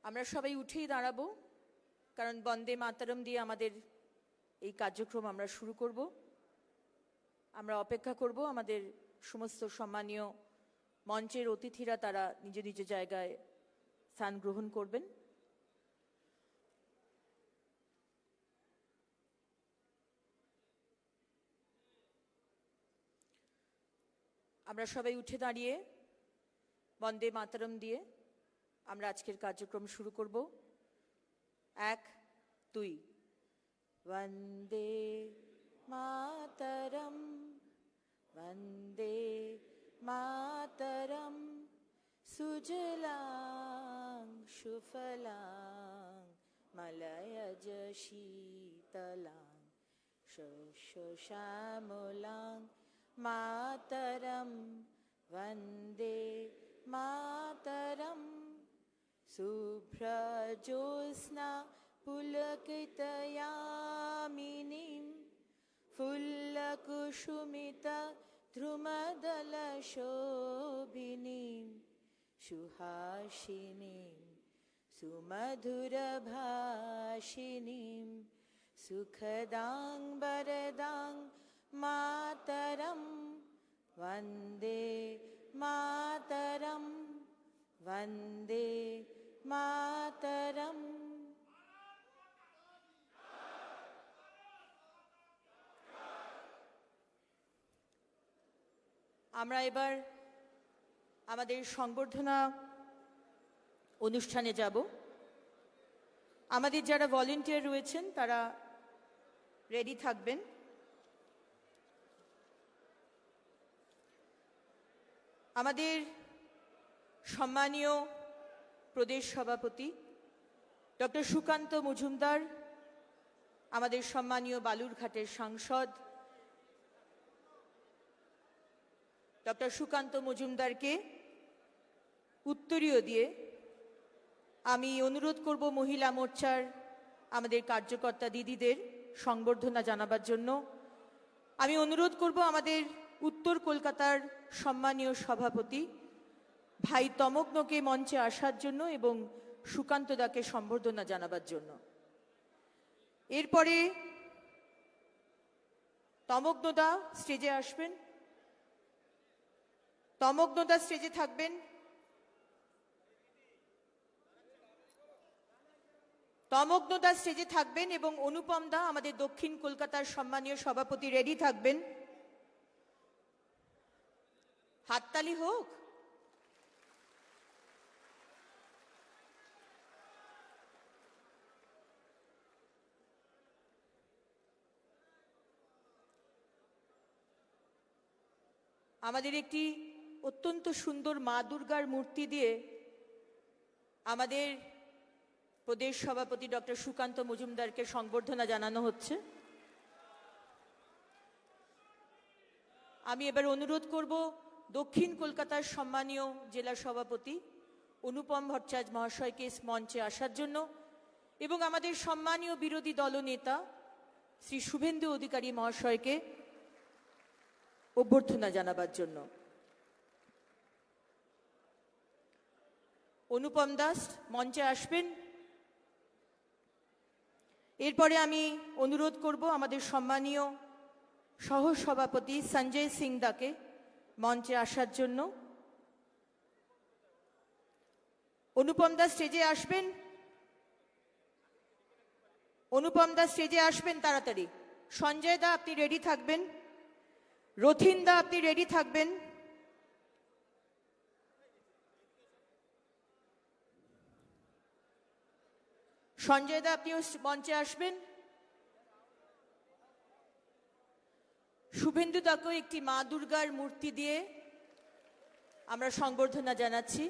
আমরা সবাই উঠেই দাঁড়াবো, কারণ বন্দে মাতরম দিয়ে আমাদের এই কার্যক্রম আমরা শুরু করব। আমরা অপেক্ষা করব আমাদের সমস্ত সম্মানীয় মঞ্চের অতিথিরা তারা নিজ নিজ জায়গায় স্থান গ্রহণ করবেন। আমরা সবাই উঠে দাঁড়িয়ে বন্দে মাতরম দিয়ে আমরা আজকের কার্যক্রম শুরু করব। 1 2 বন্দে মাতরম, বন্দে মাতরম, সুজলাং সুফলাং মলয়জ শীতলাং শস্য শ্যামলাং মাতরম, বন্দে মাতরম, শুভ্রজ্যোৎস্না পুলকিতয়ামিনীং ফুল্লকুসুমিত ধ্রুমদলশোভিনীং সুহাসিনীং সুমধুরভাষিণীং সুখদাং বরদাং মাতরম, বন্দে মাতরম, বন্দে মাতরম। আমরা এবার আমাদের সংবর্ধনা অনুষ্ঠানে যাব। আমাদের যারা ভলেন্টিয়ার রয়েছেন তারা রেডি থাকবেন। আমাদের সম্মানীয় প্রদেশ সভাপতি ডক্টর সুকান্ত মজুমদার, আমাদের সম্মানীয় বালুরঘাটের সাংসদ ডক্টর সুকান্ত মজুমদারকে উত্তরীয় দিয়ে আমি অনুরোধ করব মহিলা মোর্চার আমাদের কার্যকর্তা দিদিদের সংবর্ধনা জানাবার জন্য। আমি অনুরোধ করব আমাদের উত্তর কলকাতার সম্মানীয় সভাপতি ভাই তমগ্নকে মঞ্চে আসার জন্য এবং সুকান্ত দাকে সম্বর্ধনা জানাবার জন্য। এরপরে তমগ্নদা স্টেজে আসবেন, তমগ্নদা স্টেজে থাকবেন। তমগ্নদা স্টেজে থাকবেন এবং অনুপম দা আমাদের দক্ষিণ কলকাতার সম্মানীয় সভাপতি রেডি থাকবেন। হাততালি হোক। আমাদের একটি অত্যন্ত সুন্দর মা দুর্গার মূর্তি দিয়ে আমাদের প্রদেশ সভাপতি ডক্টর সুকান্ত মজুমদারকে সংবর্ধনা জানানো হচ্ছে। আমি এবার অনুরোধ করব দক্ষিণ কলকাতার সম্মানীয় জেলা সভাপতি অনুপম ভট্টাচার্য মহাশয়কে মঞ্চে আসার জন্য এবং আমাদের সম্মানীয় বিরোধী দলনেতা শ্রী শুভেন্দু অধিকারী মহাশয়কে অভ্যর্থনা জানাবার জন্য। অনুপম দাস মঞ্চে আসবেন। এরপরে আমি অনুরোধ করব আমাদের সম্মানীয় সহসভাপতি সঞ্জয় সিং দাকে মঞ্চে আসার জন্য। অনুপম দাস স্টেজে আসবেন, অনুপম দাস স্টেজে আসবেন তাড়াতাড়ি। সঞ্জয় দা আপনি রেডি থাকবেন, রথিন দা আপনি রেডি থাকবেন। সঞ্জয় দা আপনিও মঞ্চে আসবেন। শুভেন্দু দাকেও একটি মা দুর্গার মূর্তি দিয়ে আমরা সংবর্ধনা জানাচ্ছি।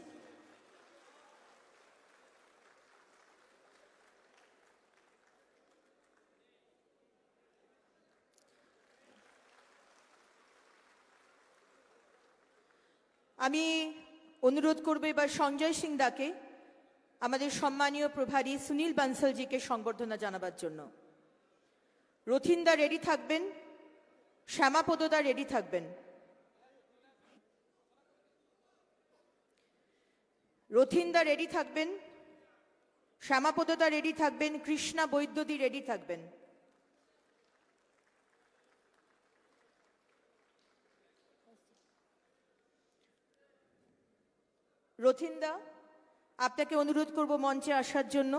আমি অনুরোধ করব এবার সঞ্জয় সিং দাকে আমাদের সম্মানীয় প্রভারী সুনীল বানসালজিকে সংবর্ধনা জানাবার জন্য। রথিন দা রেডি থাকবেন, শ্যামাপদ দা রেডি থাকবেন। রথিন দা রেডি থাকবেন, শ্যামাপদদা রেডি থাকবেন, কৃষ্ণা বৈদ্যদি রেডি থাকবেন। রথিনদা, আপনাকে অনুরোধ করব মঞ্চে আসার জন্য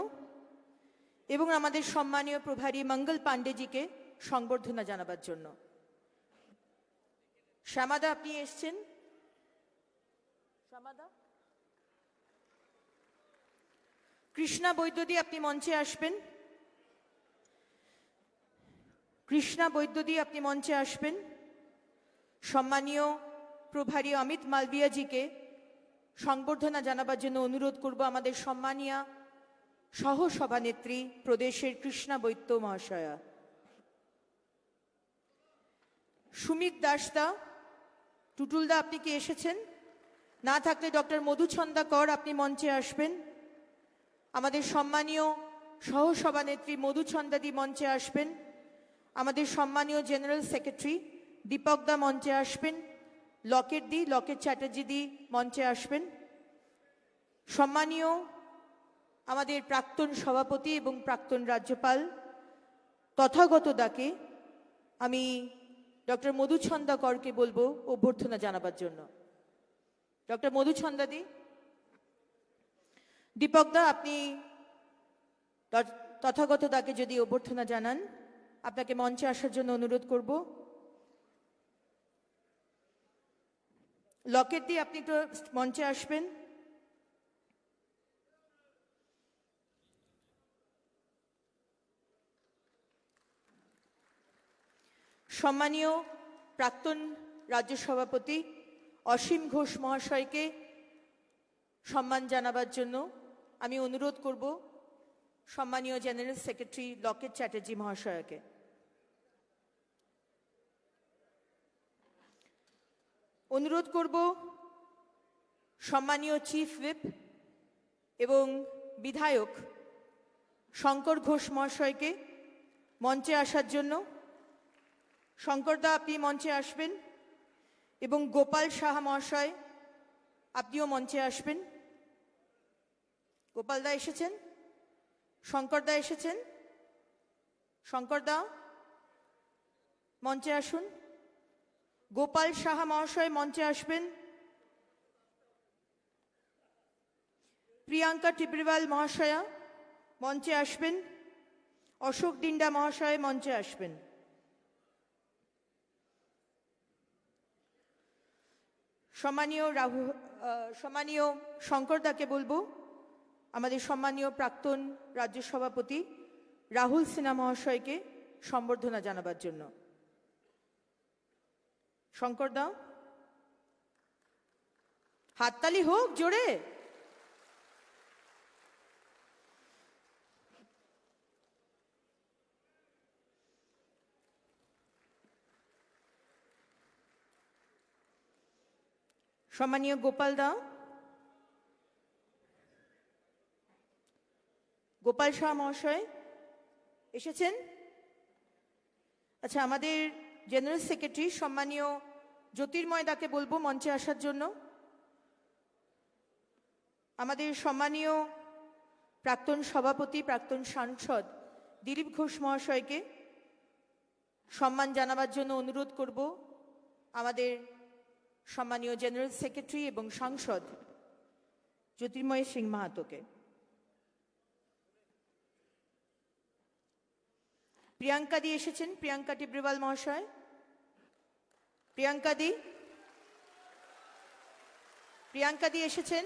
এবং আমাদের সম্মানীয় প্রভারী মঙ্গল পাণ্ডেজিকে সংবর্ধনা জানাবার জন্য। শ্যামাদা, আপনি এসছেন? শ্যামাদা, কৃষ্ণা বৈদ্যদি আপনি মঞ্চে আসবেন। কৃষ্ণা বৈদ্যদি আপনি মঞ্চে আসবেন। সম্মানীয় প্রভারী অমিত মালবিয়াজিকে সংবর্ধনা জানাবার জন্য অনুরোধ করব আমাদের সম্মানীয় সহ সভানেত্রী প্রদেশের কৃষ্ণা বৈদ্য মহাশয়া। সুমিত দাসদা, টুটুলদা আপনি কি এসেছেন? না থাকলে ডক্টর মধুছন্দা কর আপনি মঞ্চে আসবেন। আমাদের সম্মানীয় সহ সভানেত্রী মধুছন্দাদি মঞ্চে আসবেন। আমাদের সম্মানীয় জেনারেল সেক্রেটারি দীপকদা মঞ্চে আসবেন। লকেট চ্যাটার্জিদি মঞ্চে আসবেন। সম্মানীয় আমাদের প্রাক্তন সভাপতি এবং প্রাক্তন রাজ্যপাল তথাগত দাকে আমি ডক্টর মধুছন্দা করকে বলবো অভ্যর্থনা জানাবার জন্য। ডক্টর মধুছন্দাদি, দীপকদা আপনি তথাগত দাকে যদি অভ্যর্থনা জানান, আপনাকে মঞ্চে আসার জন্য অনুরোধ করব। লকেটদি আপনি একটু মঞ্চে আসবেন। সম্মানীয় প্রাক্তন রাজ্য সভাপতি অসীম ঘোষ মহাশয়কে সম্মান জানাবার জন্য আমি অনুরোধ করব সম্মানীয় জেনারেল সেক্রেটারি লকেট চ্যাটার্জি মহাশয়কে। অনুরোধ করব সম্মানীয় চিফ হুইপ এবং বিধায়ক শঙ্কর ঘোষ মহাশয়কে মঞ্চে আসার জন্য। শঙ্করদা আপনি মঞ্চে আসবেন এবং গোপাল সাহা মহাশয় আপনিও মঞ্চে আসবেন। গোপালদা এসেছেন? শঙ্করদা এসেছেন? শঙ্করদা মঞ্চে আসুন। গোপাল সাহা মহাশয় মঞ্চে আসবেন। প্রিয়াঙ্কা টিব্রিওয়াল মহাশয়া মঞ্চে আসবেন। অশোক ডিন্ডা মহাশয় মঞ্চে আসবেন। সম্মানীয় শঙ্করদাকে বলবো আমাদের সম্মানীয় প্রাক্তন রাজ্য সভাপতি রাহুল সিনহা মহাশয়কে সম্বর্ধনা জানাবার জন্য। শঙ্করদা, হাততালি হোক জোরে। সম্মানীয় গোপালদা, গোপাল শাহ মহাশয় এসেছেন? আচ্ছা, আমাদের জেনারেল সেক্রেটারি সম্মানীয় জ্যোতির্ময় দাকে বলবো মঞ্চে আসার জন্য। আমাদের সম্মানীয় প্রাক্তন সভাপতি প্রাক্তন সাংসদ দিলীপ ঘোষ মহাশয়কে সম্মান জানাবার জন্য অনুরোধ করব আমাদের সম্মানীয় জেনারেল সেক্রেটারি এবং সাংসদ জ্যোতির্ময় সিং মাহাতোকে। প্রিয়াঙ্কাদি এসেছেন, প্রিয়াঙ্কা টিব্রিওয়াল মহাশয়। প্রিয়াঙ্কাদি এসেছেন।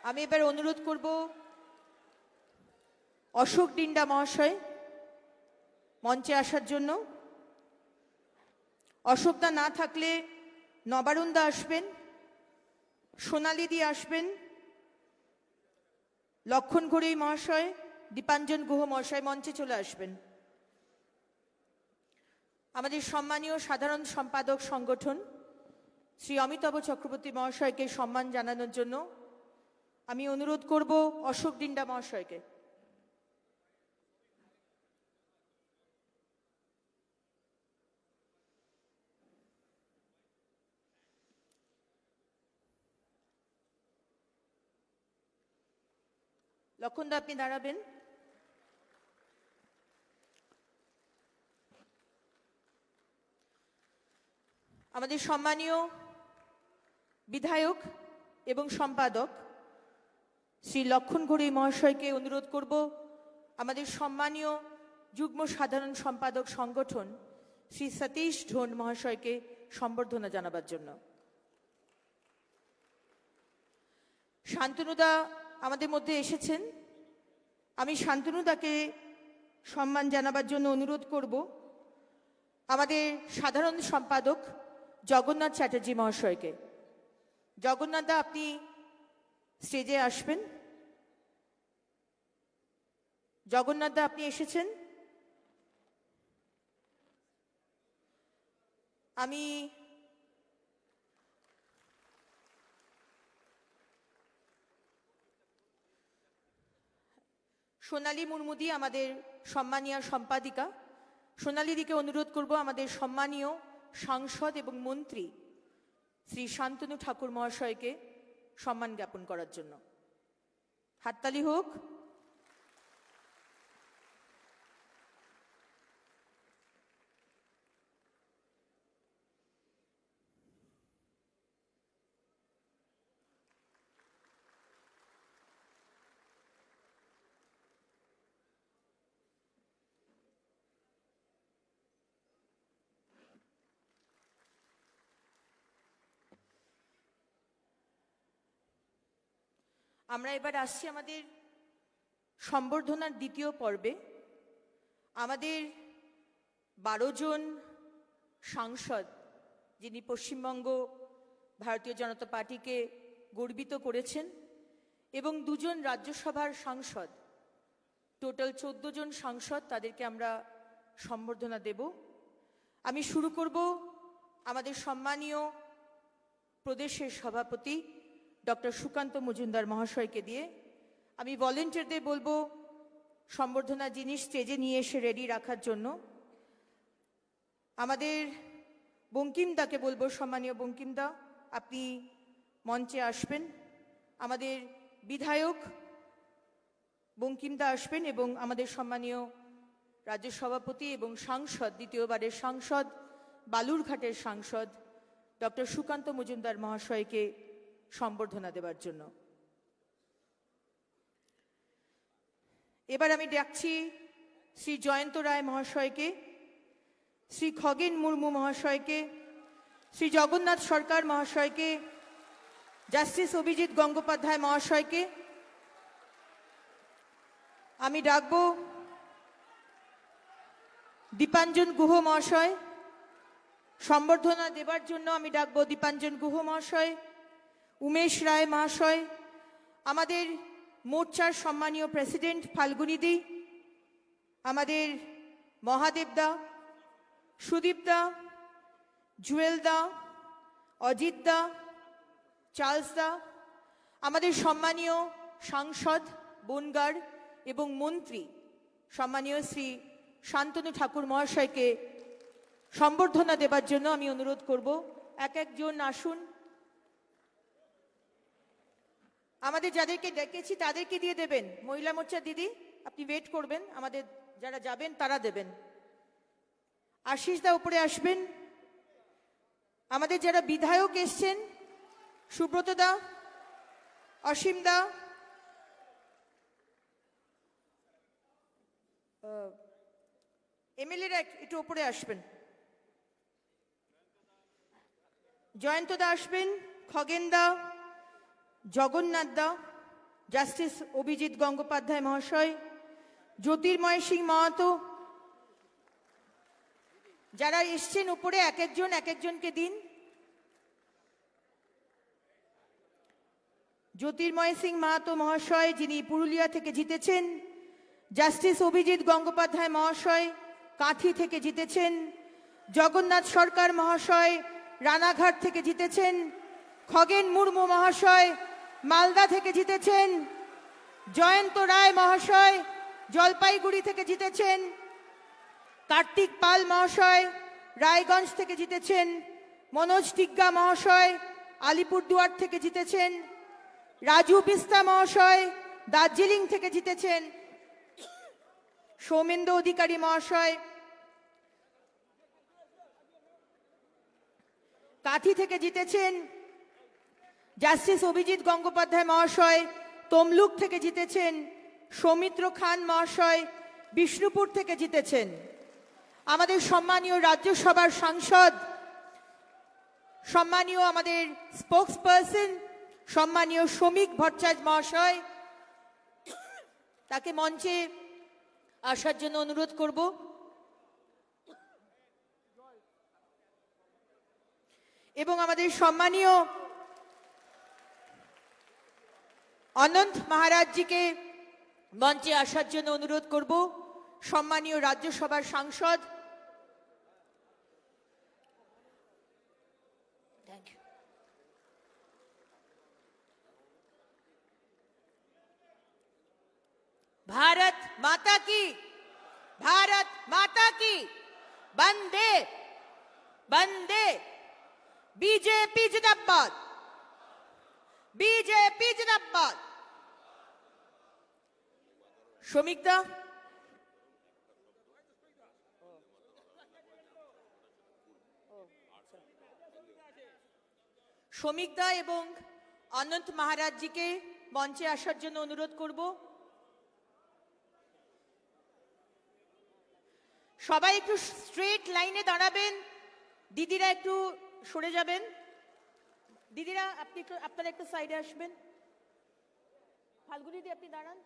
আমি এবার অনুরোধ করব অশোক ডিন্ডা মহাশয় মঞ্চে আসার জন্য। অশোকদা না থাকলে নবারুণদা আসবেন, সোনালিদি আসবেন, লক্ষণ ঘড়ই মহাশয়, দীপাঞ্জন গুহ মহাশয় মঞ্চে চলে আসবেন। আমাদের সম্মানীয় সাধারণ সম্পাদক সংগঠন শ্রী অমিতাভ চক্রবর্তী মহাশয়কে সম্মান জানানোর জন্য আমি অনুরোধ করব অশোক ডিন্ডা মহাশয়কে। লক্ষণদা আপনি দাঁড়াবেন। আমাদের সম্মানীয় বিধায়ক এবং সম্পাদক শ্রী লক্ষণ ঘড়ুই মহাশয়কে অনুরোধ করব আমাদের সম্মানীয় যুগ্ম সাধারণ সম্পাদক সংগঠন শ্রী সতীশ ঢোন মহাশয়কে সম্বর্ধনা জানাবার জন্য। শান্তনুদা আমাদের মধ্যে এসেছেন। আমি শান্তনুদাকে সম্মান জানাবার জন্য অনুরোধ করব আমাদের সাধারণ সম্পাদক জগন্নাথ চ্যাটার্জি মহাশয়কে। জগন্নাথদা আপনি স্টেজে আসবেন। জগন্নাথদা আপনি এসেছেন। আমি সোনালী মুর্মুদি আমাদের সম্মানীয় সম্পাদিকা, সোনালীদিকে অনুরোধ করব আমাদের সম্মানীয় সাংসদ এবং মন্ত্রী শ্রী শান্তনু ঠাকুর মহাশয়কে সম্মান জ্ঞাপন করার জন্য। হাততালি হোক। আমরা এবার আসছি আমাদের সম্বর্ধনার দ্বিতীয় পর্বে। আমাদের 12 জন সাংসদ যিনি পশ্চিমবঙ্গ ভারতীয় জনতা পার্টিকে গর্বিত করেছেন এবং 2 জন রাজ্যসভার সাংসদ, টোটাল 14 জন সাংসদ, তাদেরকে আমরা সম্বর্ধনা দেব। আমি শুরু করব আমাদের সম্মানীয় প্রদেশের সভাপতি ডক্টর সুকান্ত মজুমদার মহাশয়কে দিয়ে। আমি ভলেন্টিয়ারদের বলবো সম্বর্ধনা জিনিস স্টেজে নিয়ে এসে রেডি রাখার জন্য। আমাদের বঙ্কিমদাকে বলবো, সম্মানীয় বঙ্কিমদা আপনি মঞ্চে আসবেন। আমাদের বিধায়ক বঙ্কিমদা আসবেন এবং আমাদের সম্মানীয় রাজ্য সভাপতি এবং সাংসদ, দ্বিতীয়বারের সাংসদ, বালুরঘাটের সাংসদ ডক্টর সুকান্ত মজুমদার মহাশয়কে সম্বর্ধনা দেবার জন্য। এবার আমি ডাকছি শ্রী জয়ন্ত রায় মহাশয়কে, শ্রী খগেন মুর্মু মহাশয়কে, শ্রী জগন্নাথ সরকার মহাশয়কে, জাস্টিস অভিজিৎ গঙ্গোপাধ্যায় মহাশয়কে। আমি ডাকব দীপাঞ্জন গুহ মহাশয় সম্বর্ধনা দেবার জন্য। আমি ডাকব দীপাঞ্জন গুহ মহাশয়, উমেশ রায় মহাশয়, আমাদের মোর্চার সম্মানীয় প্রেসিডেন্ট ফাল্গুনিদি, আমাদের মহাদেবদা, সুদীপদা, জুয়েলদা, অজিতদা, চার্লসদা, আমাদের সম্মানীয় সাংসদ বনগার এবং মন্ত্রী সম্মানীয় শ্রী শান্তনু ঠাকুর মহাশয়কে সম্বর্ধনা দেবার জন্য আমি অনুরোধ করব। এক একজন আসুন। আমাদের যাদেরকে ডেকেছি তাদেরকে দিয়ে দেবেন। মহিলা মোর্চা দিদি আপনি ওয়েট করবেন, আমাদের যারা যাবেন তারা দেবেন। আশিস দা উপরে আসবেন। আমাদের যারা বিধায়ক এসছেন, সুব্রত দা, অসীম দা, এমএলএরা একটু উপরে আসবেন। জয়ন্ত দা আসবেন, খগেন দা, জগন্নাথ দা, জাস্টিস অভিজিৎ গঙ্গোপাধ্যায় মহাশয়, জ্যোতির্ময় সিং মাহাতো, যারা এসছেন উপরে এক একজনকে দিন। জ্যোতির্ময় সিং মাহাতো মহাশয় যিনি পুরুলিয়া থেকে জিতেছেন, জাস্টিস অভিজিৎ গঙ্গোপাধ্যায় মহাশয় কাঁথি থেকে জিতেছেন, জগন্নাথ সরকার মহাশয় রানাঘাট থেকে জিতেছেন, খগেন মুর্মু মহাশয় মালদা থেকে জিতেছেন, জয়ন্ত রায় মহাশয় জলপাইগুড়ি থেকে জিতেছেন, কার্তিক পাল মহাশয় রায়গঞ্জ থেকে জিতেছেন, মনোজ টিগ্গা মহাশয় আলিপুরদুয়ার থেকে জিতেছেন, রাজু বিস্তা মহাশয় দার্জিলিং থেকে জিতেছেন সৌমেন্দু অধিকারী মহাশয়। কাঁথি থেকে জিতেছেন জাস্টিস অভিজিৎ গঙ্গোপাধ্যায় মহাশয়। তমলুক থেকে জিতেছেন সৌমিত্র খান মহাশয়। বিষ্ণুপুর থেকে জিতেছেন আমাদের সম্মানীয় রাজ্যসভার সাংসদ, সম্মানীয় আমাদের স্পোক্স পার্সন, সম্মানীয় শ্রমিক ভট্টাচার্য মহাশয়। তাকে মঞ্চে আসার জন্য অনুরোধ করব। এবং আমাদের সম্মানীয় অনন্ত মহারাজজিকে মঞ্চে আসার জন্য অনুরোধ করব। সম্মানীয় রাজ্যসভার সাংসদ। भारत माता की, भारत माता की, वंदे वंदे। बीजेपी जिंदाबाद, बीजेपी जिंदाबाद। শ্রমিকদা শ্রমিকদা এবং অনন্ত মহারাজজিকে মঞ্চে আসার জন্য অনুরোধ করব। সবাই একটু স্ট্রেট লাইনে দাঁড়াবেন। দিদিরা একটু সরে যাবেন। দিদিরা আপনি একটু, আপনারা একটু সাইডে আসবেন। ফাল্গুনিদি আপনি দাঁড়ান,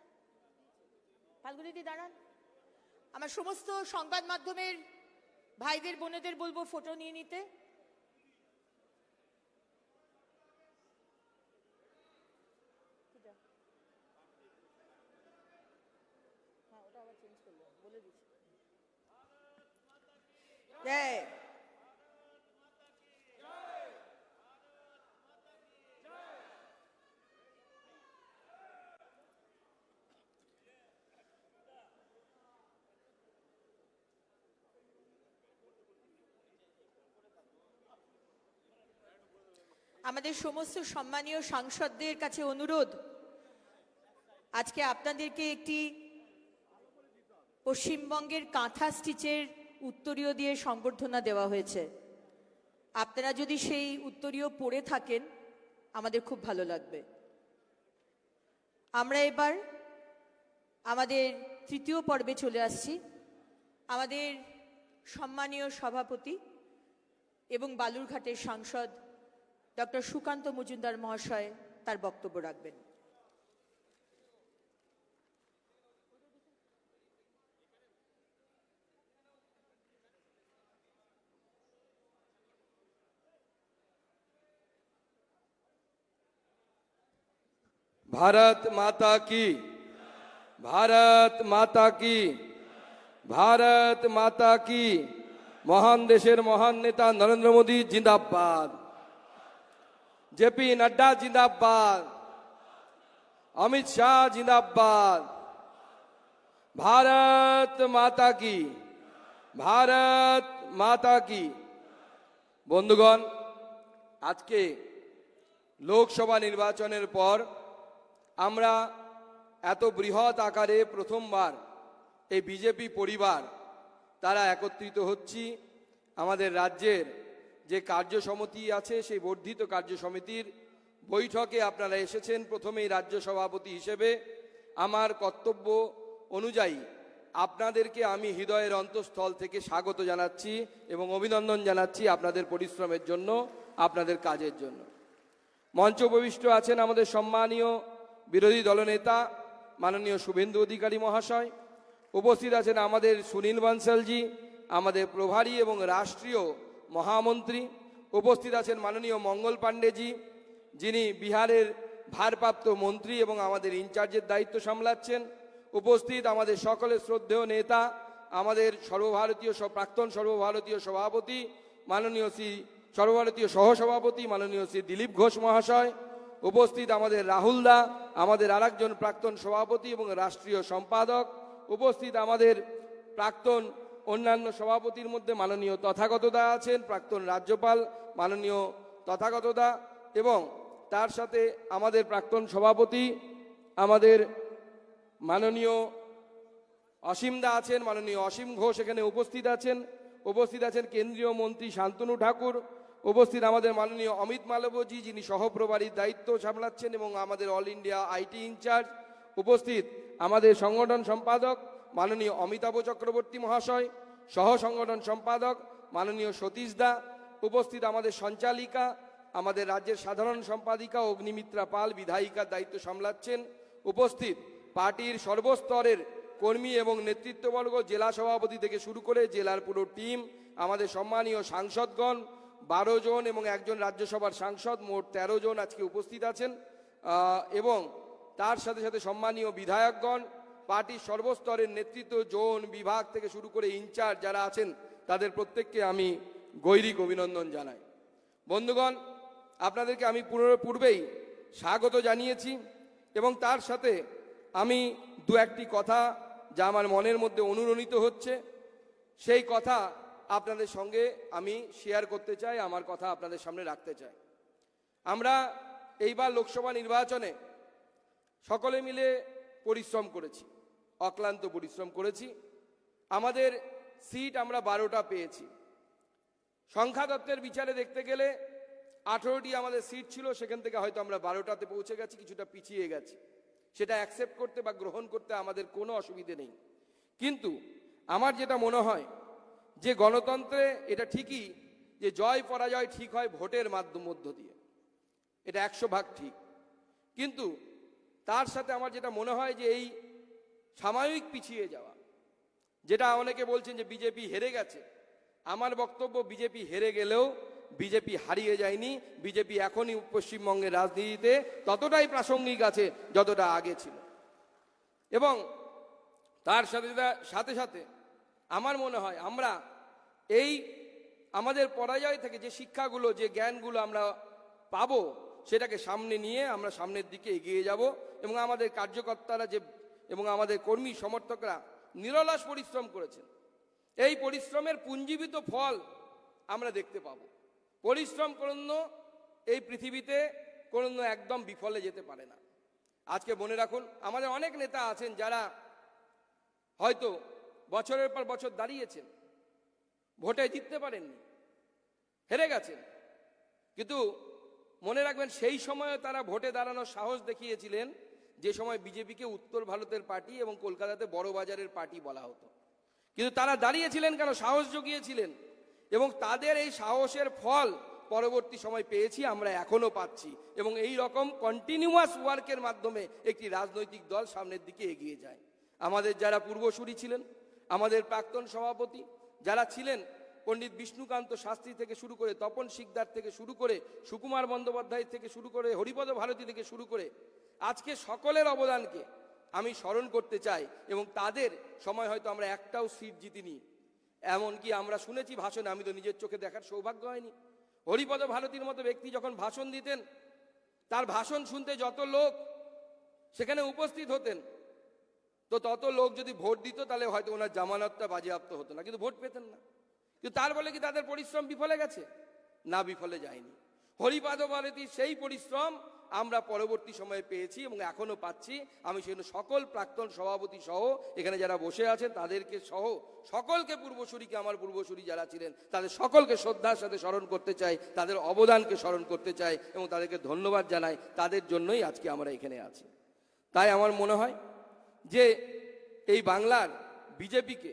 ফাল্গুনিদি দাঁড়ান। আমার সমস্ত সংবাদ মাধ্যমের ভাইদের বোনেদের বলবো ফটো নিয়ে নিতে। হ্যাঁ, ওটা আবার চেঞ্জ করলো, বলে দিচ্ছি। আমাদের সমস্ত সম্মানীয় সাংসদদের কাছে অনুরোধ, আজকে আপনাদেরকে একটি পশ্চিমবঙ্গের কাঁথা স্টিচের উত্তরীয় দিয়ে সংবর্ধনা দেওয়া হয়েছে। আপনারা যদি সেই উত্তরীয় পড়ে থাকেন আমাদের খুব ভালো লাগবে। আমরা এবার আমাদের তৃতীয় পর্বে চলে আসছি। আমাদের সম্মানীয় সভাপতি এবং বালুরঘাটের সাংসদ ডক্টর সুকান্ত মজুমদার মহাশয় তার বক্তব্য রাখবেন। भारत माता की, भारत माता की, भारत माता की। महान देशेर महान नेता नरेंद्र मोदी जिंदाबाद, जेपी नड्डा जिंदाबाद, अमित शाह जिंदाबाद। भारत माता की, भारत माता की। बंधुगण, आज के लोकसभा निर्वाचनेर पर আমরা এত বৃহৎ আকারে প্রথমবার এই বিজেপি পরিবার তারা একত্রিত হচ্ছি। আমাদের রাজ্যের যে কার্য সমিতি আছে সেই বর্ধিত কার্য সমিতির বৈঠকে আপনারা এসেছেন। প্রথমেই রাজ্য সভাপতি হিসেবে আমার কর্তব্য অনুযায়ী আপনাদেরকে আমি হৃদয়ের অন্তঃস্থল থেকে স্বাগত জানাচ্ছি এবং অভিনন্দন জানাচ্ছি আপনাদের পরিশ্রমের জন্য, আপনাদের কাজের জন্য। মঞ্চ উপবিষ্ট আছেন আমাদের সম্মানীয় বিরোধী দলনেতা মাননীয় শুভেন্দু অধিকারী মহাশয়। উপস্থিত আছেন আমাদের সুনীল বানসালজি, আমাদের প্রভারী এবং রাষ্ট্রীয় মহামন্ত্রী। উপস্থিত আছেন মাননীয় মঙ্গল পাণ্ডেজি, যিনি বিহারের ভারপ্রাপ্ত মন্ত্রী এবং আমাদের ইনচার্জের দায়িত্ব সামলাচ্ছেন। উপস্থিত আমাদের সকলের শ্রদ্ধেয় নেতা, আমাদের প্রাক্তন সর্বভারতীয় সভাপতি মাননীয় শ্রী সর্বভারতীয় সহসভাপতি মাননীয় শ্রী দিলীপ ঘোষ মহাশয়। উপস্থিত আমাদের রাহুল দা, আমাদের আরেকজন প্রাক্তন সভাপতি এবং রাষ্ট্রীয় সম্পাদক। উপস্থিত আমাদের প্রাক্তন অন্যান্য সভাপতির মধ্যে মাননীয় তথাগত দা আছেন, প্রাক্তন রাজ্যপাল মাননীয় তথাগত দা, এবং তার সাথে আমাদের প্রাক্তন সভাপতি আমাদের মাননীয় অসীম দা আছেন, মাননীয় অসীম ঘোষ এখানে উপস্থিত আছেন, উপস্থিত আছেন কেন্দ্রীয় মন্ত্রী শান্তনু ঠাকুর, উপস্থিত আমাদের মাননীয় অমিত মালব্যজি যিনি সহপ্রভারীর দায়িত্ব সামলাচ্ছেন এবং আমাদের অল ইন্ডিয়া আইটি ইনচার্জ, উপস্থিত আমাদের সংগঠন সম্পাদক মাননীয় অমিতাভ চক্রবর্তী মহাশয়, সহ সংগঠন সম্পাদক মাননীয় সতীশ দা, উপস্থিত আমাদের সঞ্চালিকা আমাদের রাজ্যের সাধারণ সম্পাদিকা অগ্নিমিত্রা পাল বিধায়িকার দায়িত্ব সামলাচ্ছেন, উপস্থিত পার্টির সর্বস্তরের কর্মী এবং নেতৃত্ববর্গ, জেলা সভাপতি থেকে শুরু করে জেলার পুরো টিম, আমাদের সম্মানীয় সাংসদগণ 12 জন এবং একজন রাজ্যসভার সাংসদ, মোট 13 জন আজকে উপস্থিত আছেন, এবং তার সাথে সাথে সম্মানীয় বিধায়কগণ, পার্টির সর্বস্তরের নেতৃত্ব, জোন বিভাগ থেকে শুরু করে ইনচার্জ যারা আছেন তাদের প্রত্যেককে আমি গৈরিক অভিনন্দন জানাই। বন্ধুগণ, আপনাদেরকে আমি পূর্বেই স্বাগত জানিয়েছি এবং তার সাথে আমি দু একটি কথা যা আমার মনের মধ্যে অনুরণিত হচ্ছে সেই কথা আপনাদের সঙ্গে আমি শেয়ার করতে চাই, আমার কথা আপনাদের সামনে রাখতে চাই। আমরা এইবার লোকসভা নির্বাচনে সকলে মিলে পরিশ্রম করেছি, অক্লান্ত পরিশ্রম করেছি। আমাদের সিট আমরা 12টা পেয়েছি। সংখ্যাতত্ত্বের বিচারে দেখতে গেলে 18টি আমাদের সিট ছিল, সেখান থেকে হয়তো আমরা 12টাতে পৌঁছে গেছি, কিছুটা পিছিয়ে গেছি। সেটা অ্যাকসেপ্ট করতে বা গ্রহণ করতে আমাদের কোনো অসুবিধে নেই। কিন্তু আমার যেটা মনে হয় যে গণতন্ত্রে এটা ঠিকই যে জয় পরাজয় ঠিক হয় ভোটের মধ্য দিয়ে, এটা 100 ভাগ ঠিক। কিন্তু তার সাথে আমার যেটা মনে হয় যে এই সাময়িক পিছিয়ে যাওয়া, যেটা অনেকে বলছেন যে বিজেপি হেরে গেছে, আমার বক্তব্য বিজেপি হেরে গেলেও বিজেপি হারিয়ে যায়নি। বিজেপি এখনই পশ্চিমবঙ্গের রাজনীতিতে ততটাই প্রাসঙ্গিক আছে যতটা আগে ছিল। এবং তার সাথে সাথে আমার মনে হয় আমরা এই আমাদের পরাজয় থেকে যে শিক্ষাগুলো, যে জ্ঞানগুলো আমরা পাবো, সেটাকে সামনে নিয়ে আমরা সামনের দিকে এগিয়ে যাব এবং আমাদের কার্যকর্তারা এবং আমাদের কর্মী সমর্থকরা নিরলস পরিশ্রম করেছেন। এই পরিশ্রমের পুঞ্জীবিত ফল আমরা দেখতে পাবো। পরিশ্রম কোনো এই পৃথিবীতে কোনো একদম বিফলে যেতে পারে না। আজকে মনে রাখুন, আমাদের অনেক নেতা আছেন যারা হয়তো বছরের পর বছর দাঁড়িয়েছেন, ভোটে জিততে পারেননি, হেরে গেছেন, কিন্তু মনে রাখবেন সেই সময়ে তারা ভোটে দাঁড়ানোর সাহস দেখিয়েছিলেন, যে সময় বিজেপিকে উত্তর ভারতের পার্টি এবং কলকাতাতে বড় বাজারের পার্টি বলা হতো। কিন্তু তারা দাঁড়িয়েছিলেন কেন? সাহস জুগিয়েছিলেন এবং তাদের এই সাহসের ফল পরবর্তী সময় পেয়েছি, আমরা এখনো পাচ্ছি। এবং এই রকম কন্টিনিউয়াস ওয়ার্কের মাধ্যমে একটি রাজনৈতিক দল সামনের দিকে এগিয়ে যায়। আমাদের যারা পূর্বসূরি ছিলেন, আমাদের প্রাক্তন সভাপতি যারা ছিলেন, পণ্ডিত বিষ্ণুকান্ত শাস্ত্রী থেকে শুরু করে, তপন শিকদার থেকে শুরু করে, সুকুমার বন্দ্যোপাধ্যায় থেকে শুরু করে, হরিপদ ভারতী থেকে শুরু করে, আজকে সকলের অবদানকে আমি স্মরণ করতে চাই। এবং তাদের সময় হয়তো আমরা একটাও সিট জিতিনি, এমনকি আমরা শুনেছি ভাষণে, আমি তো নিজের চোখে দেখার সৌভাগ্য হয়নি, হরিপদ ভারতীর মতো ব্যক্তি যখন ভাষণ দিতেন, তার ভাষণ শুনতে যত লোক সেখানে উপস্থিত হতেন, তো তত লোক যদি ভোট দিত তাহলে হয়তো ওনার জামানতটা বাজেয়াপ্ত হতো না, কিন্তু ভোট পেতেন না। কিন্তু তার বলে কি তাদের পরিশ্রম বিফলে গেছে? না, বিফলে যায়নি। হরিপদ ভারতীর সেই পরিশ্রম আমরা পরবর্তী সময়ে পেয়েছি এবং এখনো পাচ্ছি। আমি সেজন্য সকল প্রাক্তন সভাপতি সহ এখানে যারা বসে আছেন তাদেরকে সহ সকলকে, পূর্বসূরিকে, আমার পূর্বসূরি যারা ছিলেন তাদের সকলকে শ্রদ্ধার সাথে স্মরণ করতে চাই, তাদের অবদানকে স্মরণ করতে চাই এবং তাদেরকে ধন্যবাদ জানাই। তাদের জন্যই আজকে আমরা এখানে আছি। তাই আমার মনে হয় যে এই বাংলার বিজেপিকে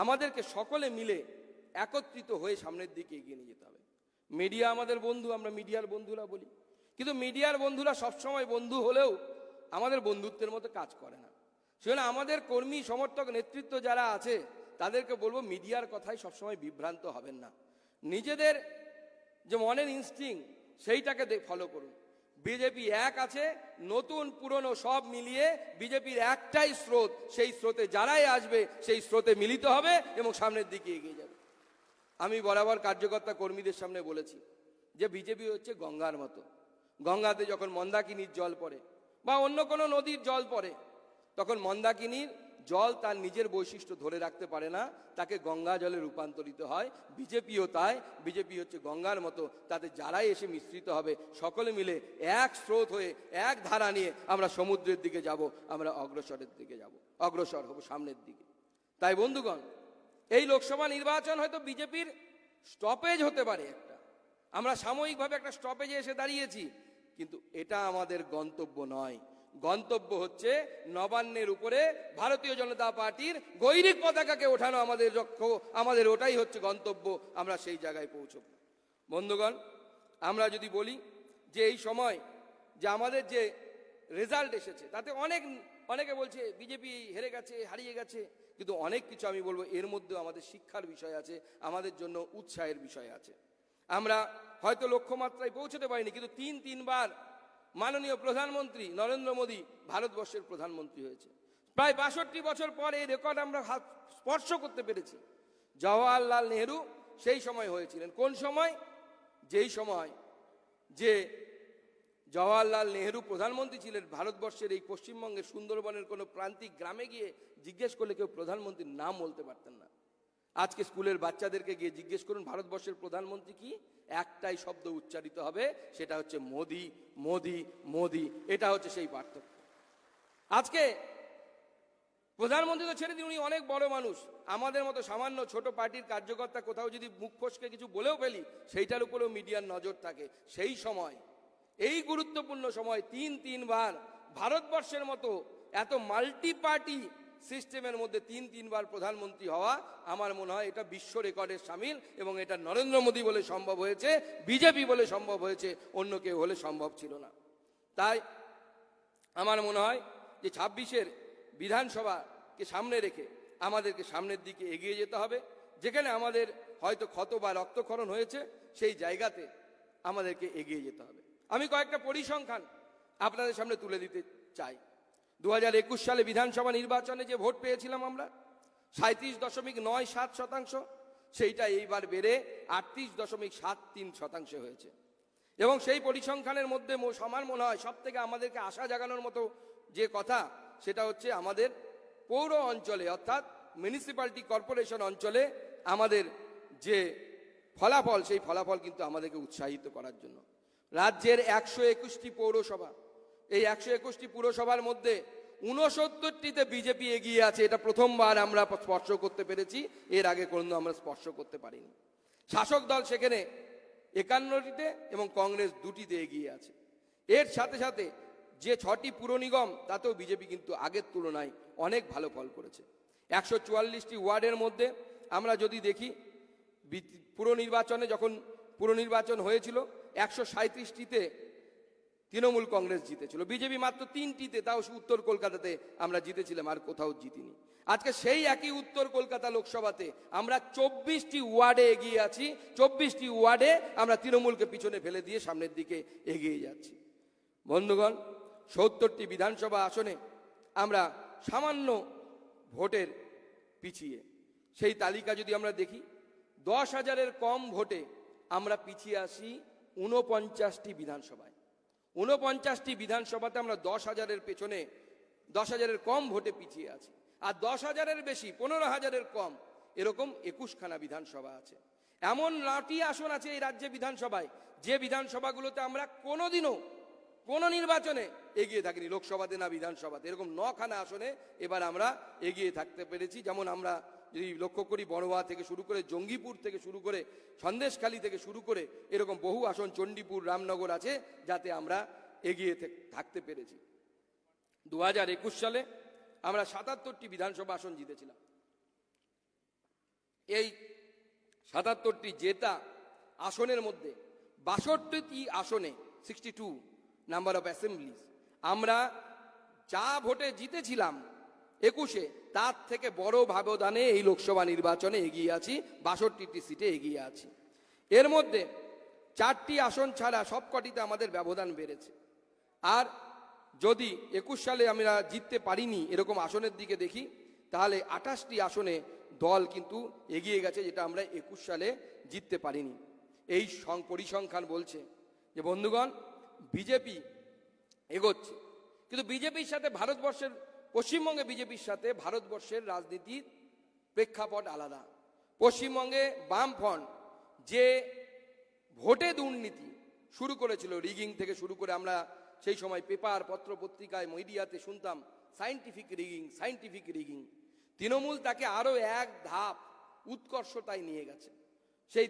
আমাদেরকে সকলে মিলে একত্রিত হয়ে সামনের দিকে এগিয়ে নিয়ে যেতে হবে। মিডিয়া আমাদের বন্ধু, আমরা মিডিয়ার বন্ধুরা বলি, কিন্তু মিডিয়ার বন্ধুরা সবসময় বন্ধু হলেও আমাদের বন্ধুত্বের মতো কাজ করে না। সেজন্য আমাদের কর্মী সমর্থক নেতৃত্ব যারা আছে তাদেরকে বলবো, মিডিয়ার কথাই সবসময় বিভ্রান্ত হবেন না। নিজেদের যে মনের ইনস্টিংক্ট সেইটাকে ফলো করুন। বিজেপি এক আছে, নতুন পুরনো সব মিলিয়ে বিজেপির একটাই স্রোত, সেই স্রোতে যারাই আসবে সেই স্রোতে মিলিত হবে এবং সামনের দিকে এগিয়ে যাবে। আমি বরাবর কার্যকর্তা কর্মীদের সামনে বলেছি যে বিজেপি হচ্ছে গঙ্গার মতো। গঙ্গাতে যখন মন্দাকিনীর জল পড়ে বা অন্য কোনো নদীর জল পড়ে, তখন মন্দাকিনীর জল তার নিজের বৈশিষ্ট্য ধরে রাখতে পারে না, তাকে গঙ্গা জলে রূপান্তরিত হয়। বিজেপিও তাই, বিজেপি হচ্ছে গঙ্গার মতো, তাতে যারাই এসে মিশ্রিত হবে সকলে মিলে এক স্রোত হয়ে এক ধারা নিয়ে আমরা সমুদ্রের দিকে যাব, আমরা অগ্রসরের দিকে যাব, অগ্রসর হব সামনের দিকে। তাই বন্ধুগণ, এই লোকসভা নির্বাচন হয়তো বিজেপির স্টপেজ হতে পারে একটা, আমরা সাময়িকভাবে একটা স্টপেজে এসে দাঁড়িয়েছি, কিন্তু এটা আমাদের গন্তব্য নয়। গন্তব্য হচ্ছে নবান্নের উপরে ভারতীয় জনতা পার্টির গৈরিক পতাকাকে ওঠানো আমাদের লক্ষ্য, আমাদের ওটাই হচ্ছে গন্তব্য, আমরা সেই জায়গায় পৌঁছব। বন্ধুগণ, আমরা যদি বলি যে এই সময় যে আমাদের যে রেজাল্ট এসেছে তাতে অনেকে বলছে বিজেপি হেরে গেছে, হারিয়ে গেছে, কিন্তু অনেক কিছু আমি বলবো এর মধ্যে আমাদের শিক্ষার বিষয় আছে, আমাদের জন্য উৎসাহের বিষয় আছে। আমরা হয়তো লক্ষ্যমাত্রায় পৌঁছতে পারিনি, কিন্তু তিনবার মাননীয় প্রধানমন্ত্রী নরেন্দ্র মোদী ভারতবর্ষের প্রধানমন্ত্রী হয়েছে। প্রায় 62 বছর পর এই রেকর্ড আমরা স্পর্শ করতে পেরেছি। জওয়াহরলাল নেহেরু সেই সময় হয়েছিলেন। কোন সময়? যেই সময় যে জওয়াহরলাল নেহেরু প্রধানমন্ত্রী ছিলেন, ভারতবর্ষের এই পশ্চিমবঙ্গের সুন্দরবনের কোনো প্রান্তিক গ্রামে গিয়ে জিজ্ঞেস করলে কেউ প্রধানমন্ত্রীর নাম বলতে পারতেন না। আজকে স্কুলের বাচ্চাদেরকে গিয়ে জিজ্ঞেস করুন ভারতবর্ষের প্রধানমন্ত্রী কি, একটাই শব্দ উচ্চারিত হবে, সেটা হচ্ছে মোদি, মোদি, মোদি। এটা হচ্ছে সেই পার্থক্য। আজকে প্রধানমন্ত্রী তো ছেড়ে দিন, উনি অনেক বড় মানুষ, আমাদের মতো সামান্য ছোট পার্টির কার্যকর্তা কোথাও যদি মুখ ফসকে কিছু বলেও ফেলি, সেইটার উপরেও মিডিয়ার নজর থাকে। সেই সময়, এই গুরুত্বপূর্ণ সময় তিনবার ভারতবর্ষের মতো এত মাল্টি পার্টি সিস্টেমের মধ্যে তিনবার প্রধানমন্ত্রী হওয়া, আমার মনে হয় এটা বিশ্ব রেকর্ডের সামিল, এবং এটা নরেন্দ্র মোদী বলে সম্ভব হয়েছে, বিজেপি বলে সম্ভব হয়েছে, অন্য কেউ হলে সম্ভব ছিল না। তাই আমার মনে হয় যে 26-এর বিধানসভাকে সামনে রেখে আমাদেরকে সামনের দিকে এগিয়ে যেতে হবে। যেখানে আমাদের হয়তো ক্ষত বা রক্তক্ষরণ হয়েছে, সেই জায়গাতে আমাদেরকে এগিয়ে যেতে হবে। আমি কয়েকটা পরিসংখ্যান আপনাদের সামনে তুলে দিতে চাই। 2021 সালে বিধানসভা নির্বাচনে যে ভোট পেয়েছিলাম আমরা 37.97%, সেইটা এইবার বেড়ে 38.73% হয়েছে। এবং সেই পরিসংখ্যানের মধ্যে আমার মনে হয় সব থেকে আমাদেরকে আশা জাগানোর মতো যে কথা, সেটা হচ্ছে আমাদের পৌর অঞ্চলে অর্থাৎ মিউনিসিপ্যালিটি কর্পোরেশন অঞ্চলে আমাদের যে ফলাফল, সেই ফলাফল কিন্তু আমাদেরকে উৎসাহিত করার জন্য। রাজ্যের 121টি পৌরসভা, এই 121টি পুরসভার মধ্যে 69টিতে বিজেপি এগিয়ে আছে। এটা প্রথমবার আমরা স্পর্শ করতে পেরেছি, এর আগে কোনো আমরা স্পর্শ করতে পারিনি। শাসক দল সেখানে 51টিতে এবং কংগ্রেস 2টিতে এগিয়ে আছে। এর সাথে সাথে যে 6টি পুর নিগম, তাতেও বিজেপি কিন্তু আগের তুলনায় অনেক ভালো ফল করেছে। 144টি ওয়ার্ডের মধ্যে আমরা যদি দেখি, পুর নির্বাচনে যখন পুর নির্বাচন হয়েছিল 137টিতে তৃণমূল কংগ্রেস জিতেছিল, বিজেপি মাত্র 3টিতে, তাও উত্তর কলকাতাতে আমরা জিতেছিলাম, আর কোথাও জিতিনি। আজকে সেই একই উত্তর কলকাতা লোকসভাতে আমরা 24টি ওয়ার্ডে এগিয়ে আছি। 24টি ওয়ার্ডে আমরা তৃণমূলকে পিছনে ফেলে দিয়ে সামনের দিকে এগিয়ে যাচ্ছি। বন্ধুগণ, 70টি বিধানসভা আসনে আমরা সামান্য ভোটের পিছিয়ে, সেই তালিকা যদি আমরা দেখি, 10,000-এর কম ভোটে আমরা পিছিয়ে আসি 49টি বিধানসভায়। 49টি বিধানসভাতে আমরা 10,000-এর পেছনে, 10,000-এর কম ভোটে পিছিয়ে আছি। আর 10,000-এর বেশি, 15,000-এর কম, এরকম 21খানা বিধানসভা আছে। এমন 9টি আসন আছে এই রাজ্যে বিধানসভায়, যে বিধানসভাগুলোতে আমরা কোনোদিনও কোনো নির্বাচনে এগিয়ে থাকিনি, লোকসভাতে না বিধানসভাতে। এরকম 9খানা আসনে এবার আমরা এগিয়ে থাকতে পেরেছি। যেমন আমরা যদি লক্ষ্য করি, বড়োয়া থেকে শুরু করে, জঙ্গিপুর থেকে শুরু করে, সন্দেশখালী থেকে শুরু করে, এরকম বহু আসন, চণ্ডীপুর, রামনগর আছে, যাতে আমরা এগিয়ে থাকতে পেরেছি। 2021 সালে আমরা 77টি বিধানসভা আসন জিতেছিলাম। এই 77টি জেতা আসনের মধ্যে 62টি আসনে, 62 নাম্বার অফ অ্যাসেম্বলিজ, আমরা যা ভোটে জিতেছিলাম 21-এ, তার থেকে বড় ব্যবধানে এই লোকসভা নির্বাচনে এগিয়ে আছি, 62টি সিটে এগিয়ে আছি। এর মধ্যে 4টি আসন ছাড়া সবকটিতে আমাদের ব্যবধান বেড়েছে। আর যদি 21 সালে আমরা জিততে পারিনি এরকম আসনের দিকে দেখি, তাহলে 28টি আসনে দল কিন্তু এগিয়ে গেছে, যেটা আমরা 21 সালে জিততে পারিনি। এই পরিসংখ্যান বলছে যে বন্ধুগণ, বিজেপি এগোচ্ছে, কিন্তু বিজেপির সাথে ভারতবর্ষের পশ্চিমবঙ্গে বিজেপির সাথে ভারতবর্ষের রাজনীতির প্রেক্ষাপট আলাদা। পশ্চিমবঙ্গে বামফ্রন্ট যে ভোটে দুর্নীতি শুরু করেছিল, রিগিং থেকে শুরু করে আমরা সেই সময় পেপার পত্র পত্রিকায় মিডিয়াতে শুনতাম scientific rigging, scientific rigging. Trinamool তাকে আরো এক ধাপ উৎকর্ষতায় নিয়ে গেছে। সেই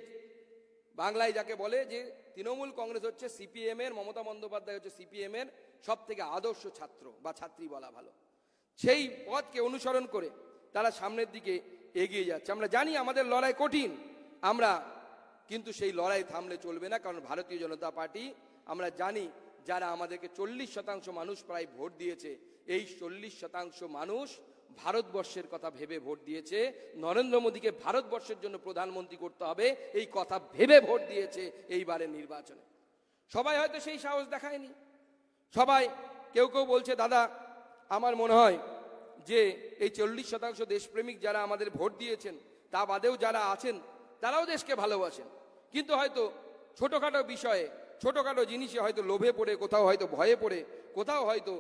বাংলায় যাকে বলে যে তৃণমূল কংগ্রেস হচ্ছে সিপিএম এর, মমতা বন্দ্যোপাধ্যায় হচ্ছে সিপিএম এর সব থেকে আদর্শ ছাত্র বা ছাত্রী বলা ভালো। সেই পথকে অনুসরণ করে তারা সামনের দিকে এগিয়ে যাচ্ছে। আমরা জানি আমাদের লড়াই কঠিন, আমরা কিন্তু সেই লড়াই থামলে চলবে না, কারণ ভারতীয় জনতা পার্টি, আমরা জানি যারা আমাদেরকে 40% মানুষ প্রায় ভোট দিয়েছে, এই 40% মানুষ ভারতবর্ষের কথা ভেবে ভোট দিয়েছে। নরেন্দ্র মোদীকে ভারতবর্ষের জন্য প্রধানমন্ত্রী করতে হবে এই কথা ভেবে ভোট দিয়েছে এইবারের নির্বাচনে। সবাই হয়তো সেই সাহস দেখায়নি। সবাই কেউ কেউ বলছে, দাদা আমার মনে হয় যে এই 40% দেশপ্রেমিক যারা আমাদের ভোট দিয়েছেন, তা বাদেও যারা আছেন তারাও দেশকে ভালোবাসেন, কিন্তু হয়তো ছোটোখাটো বিষয়ে, ছোটোখাটো জিনিসে হয়তো লোভে পড়ে, কোথাও হয়তো ভয়ে পড়ে, কোথাও হয়তো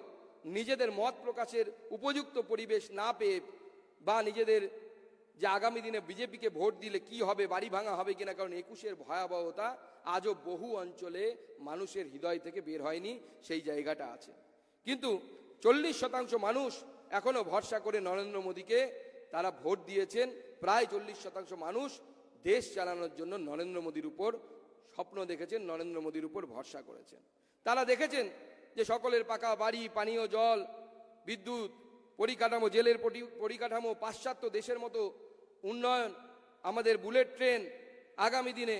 নিজেদের মত প্রকাশের উপযুক্ত পরিবেশ না পেয়ে, বা নিজেদের যে আগামী দিনে বিজেপিকে ভোট দিলে কি হবে, বাড়ি ভাঙা হবে কিনা, কারণ 21-এর ভয়াবহতা আজও বহু অঞ্চলে মানুষের হৃদয় থেকে বের হয়নি, সেই জায়গাটা আছে। কিন্তু 40% মানুষ এখনো ভরসা করে নরেন্দ্র মোদীকে তারা ভোট দিয়েছেন। প্রায় 40% মানুষ দেশ চালানোর জন্য নরেন্দ্র মোদীর উপর স্বপ্ন দেখেছেন, নরেন্দ্র মোদীর উপর ভরসা করেছেন। তারা দেখেছেন যে সকলের পাকা বাড়ি, পানীয় জল, বিদ্যুৎ, পরিকাঠামো, জেলের পরিকাঠামো, পাশ্চাত্য দেশের মতো উন্নয়ন, আমাদের বুলেট ট্রেন আগামী দিনে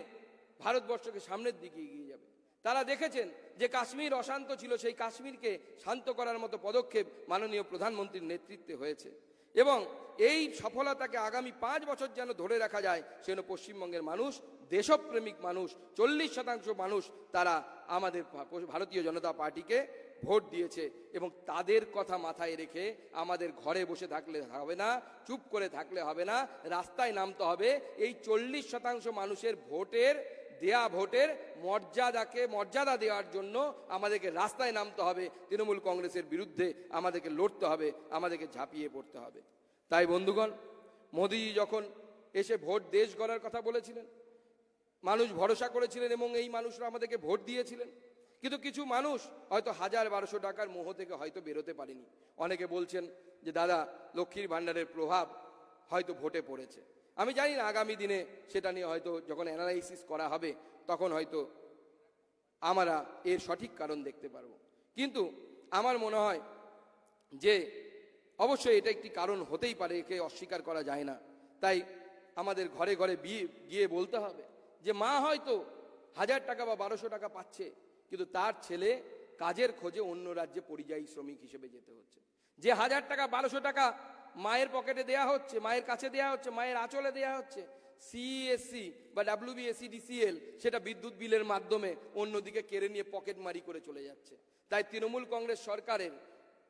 ভারতবর্ষকে সামনের দিকে এগিয়ে যাবে। তারা দেখেছেন যে কাশ্মীর অশান্ত ছিল, সেই কাশ্মীরকে শান্ত করার মতো পদক্ষেপ মাননীয় প্রধানমন্ত্রীর নেতৃত্বে হয়েছে, এবং এই সফলতাকে আগামী 5 বছর যেন ধরে রাখা যায় সেজন্য পশ্চিমবঙ্গের মানুষ, দেশপ্রেমিক মানুষ, 40% মানুষ তারা আমাদের ভারতীয় জনতা পার্টিকে ভোট দিয়েছে। এবং তাদের কথা মাথায় রেখে আমাদের ঘরে বসে থাকলে হবে না, চুপ করে থাকলে হবে না, রাস্তায় নামতে হবে। এই 40% মানুষের ভোটের দেয়া ভোটের মর্যাদা দেওয়ার জন্য আমাদেরকে রাস্তায় নামতে হবে, তৃণমূল কংগ্রেসের বিরুদ্ধে আমাদেরকে লড়তে হবে, আমাদেরকে ঝাঁপিয়ে পড়তে হবে। তাই বন্ধুগণ, মোদীজি যখন এসে ভোট দেশ গড়ার কথা বলেছিলেন, মানুষ ভরসা করেছিলেন এবং এই মানুষরা আমাদেরকে ভোট দিয়েছিলেন। কিন্তু কিছু মানুষ হয়তো 1000-1200 টাকার মোহ থেকে হয়তো বেরোতে পারেনি। অনেকে বলছেন যে দাদা লক্ষ্মীর ভাণ্ডারের প্রভাব হয়তো ভোটে পড়েছে। আমি জানি না, আগামী দিনে সেটা নিয়ে হয়তো যখন অ্যানালাইসিস করা হবে তখন হয়তো আমরা এর সঠিক কারণ দেখতে পারবো। কিন্তু আমার মনে হয় যে অবশ্যই এটা একটি কারণ হতেই পারে, একে অস্বীকার করা যায় না। তাই আমাদের ঘরে ঘরে গিয়ে বলতে হবে যে মা হয়তো 1000 টাকা বা 1200 টাকা পাচ্ছে, কিন্তু তার ছেলে কাজের খোঁজে অন্য রাজ্যে পরিযায়ী শ্রমিক হিসেবে যেতে হচ্ছে। যে 1000 টাকা 1200 টাকা মায়ের পকেটে দেয়া হচ্ছে, মায়ের কাছে দেয়া হচ্ছে, মায়ের আঁচলে দেয়া হচ্ছে, সিএসসি বা WBSEDCL সেটা বিদ্যুৎ বিলের মাধ্যমে অন্যদিকে কেড়ে নিয়ে পকেট মারি করে চলে যাচ্ছে। তাই তৃণমূল কংগ্রেস সরকারের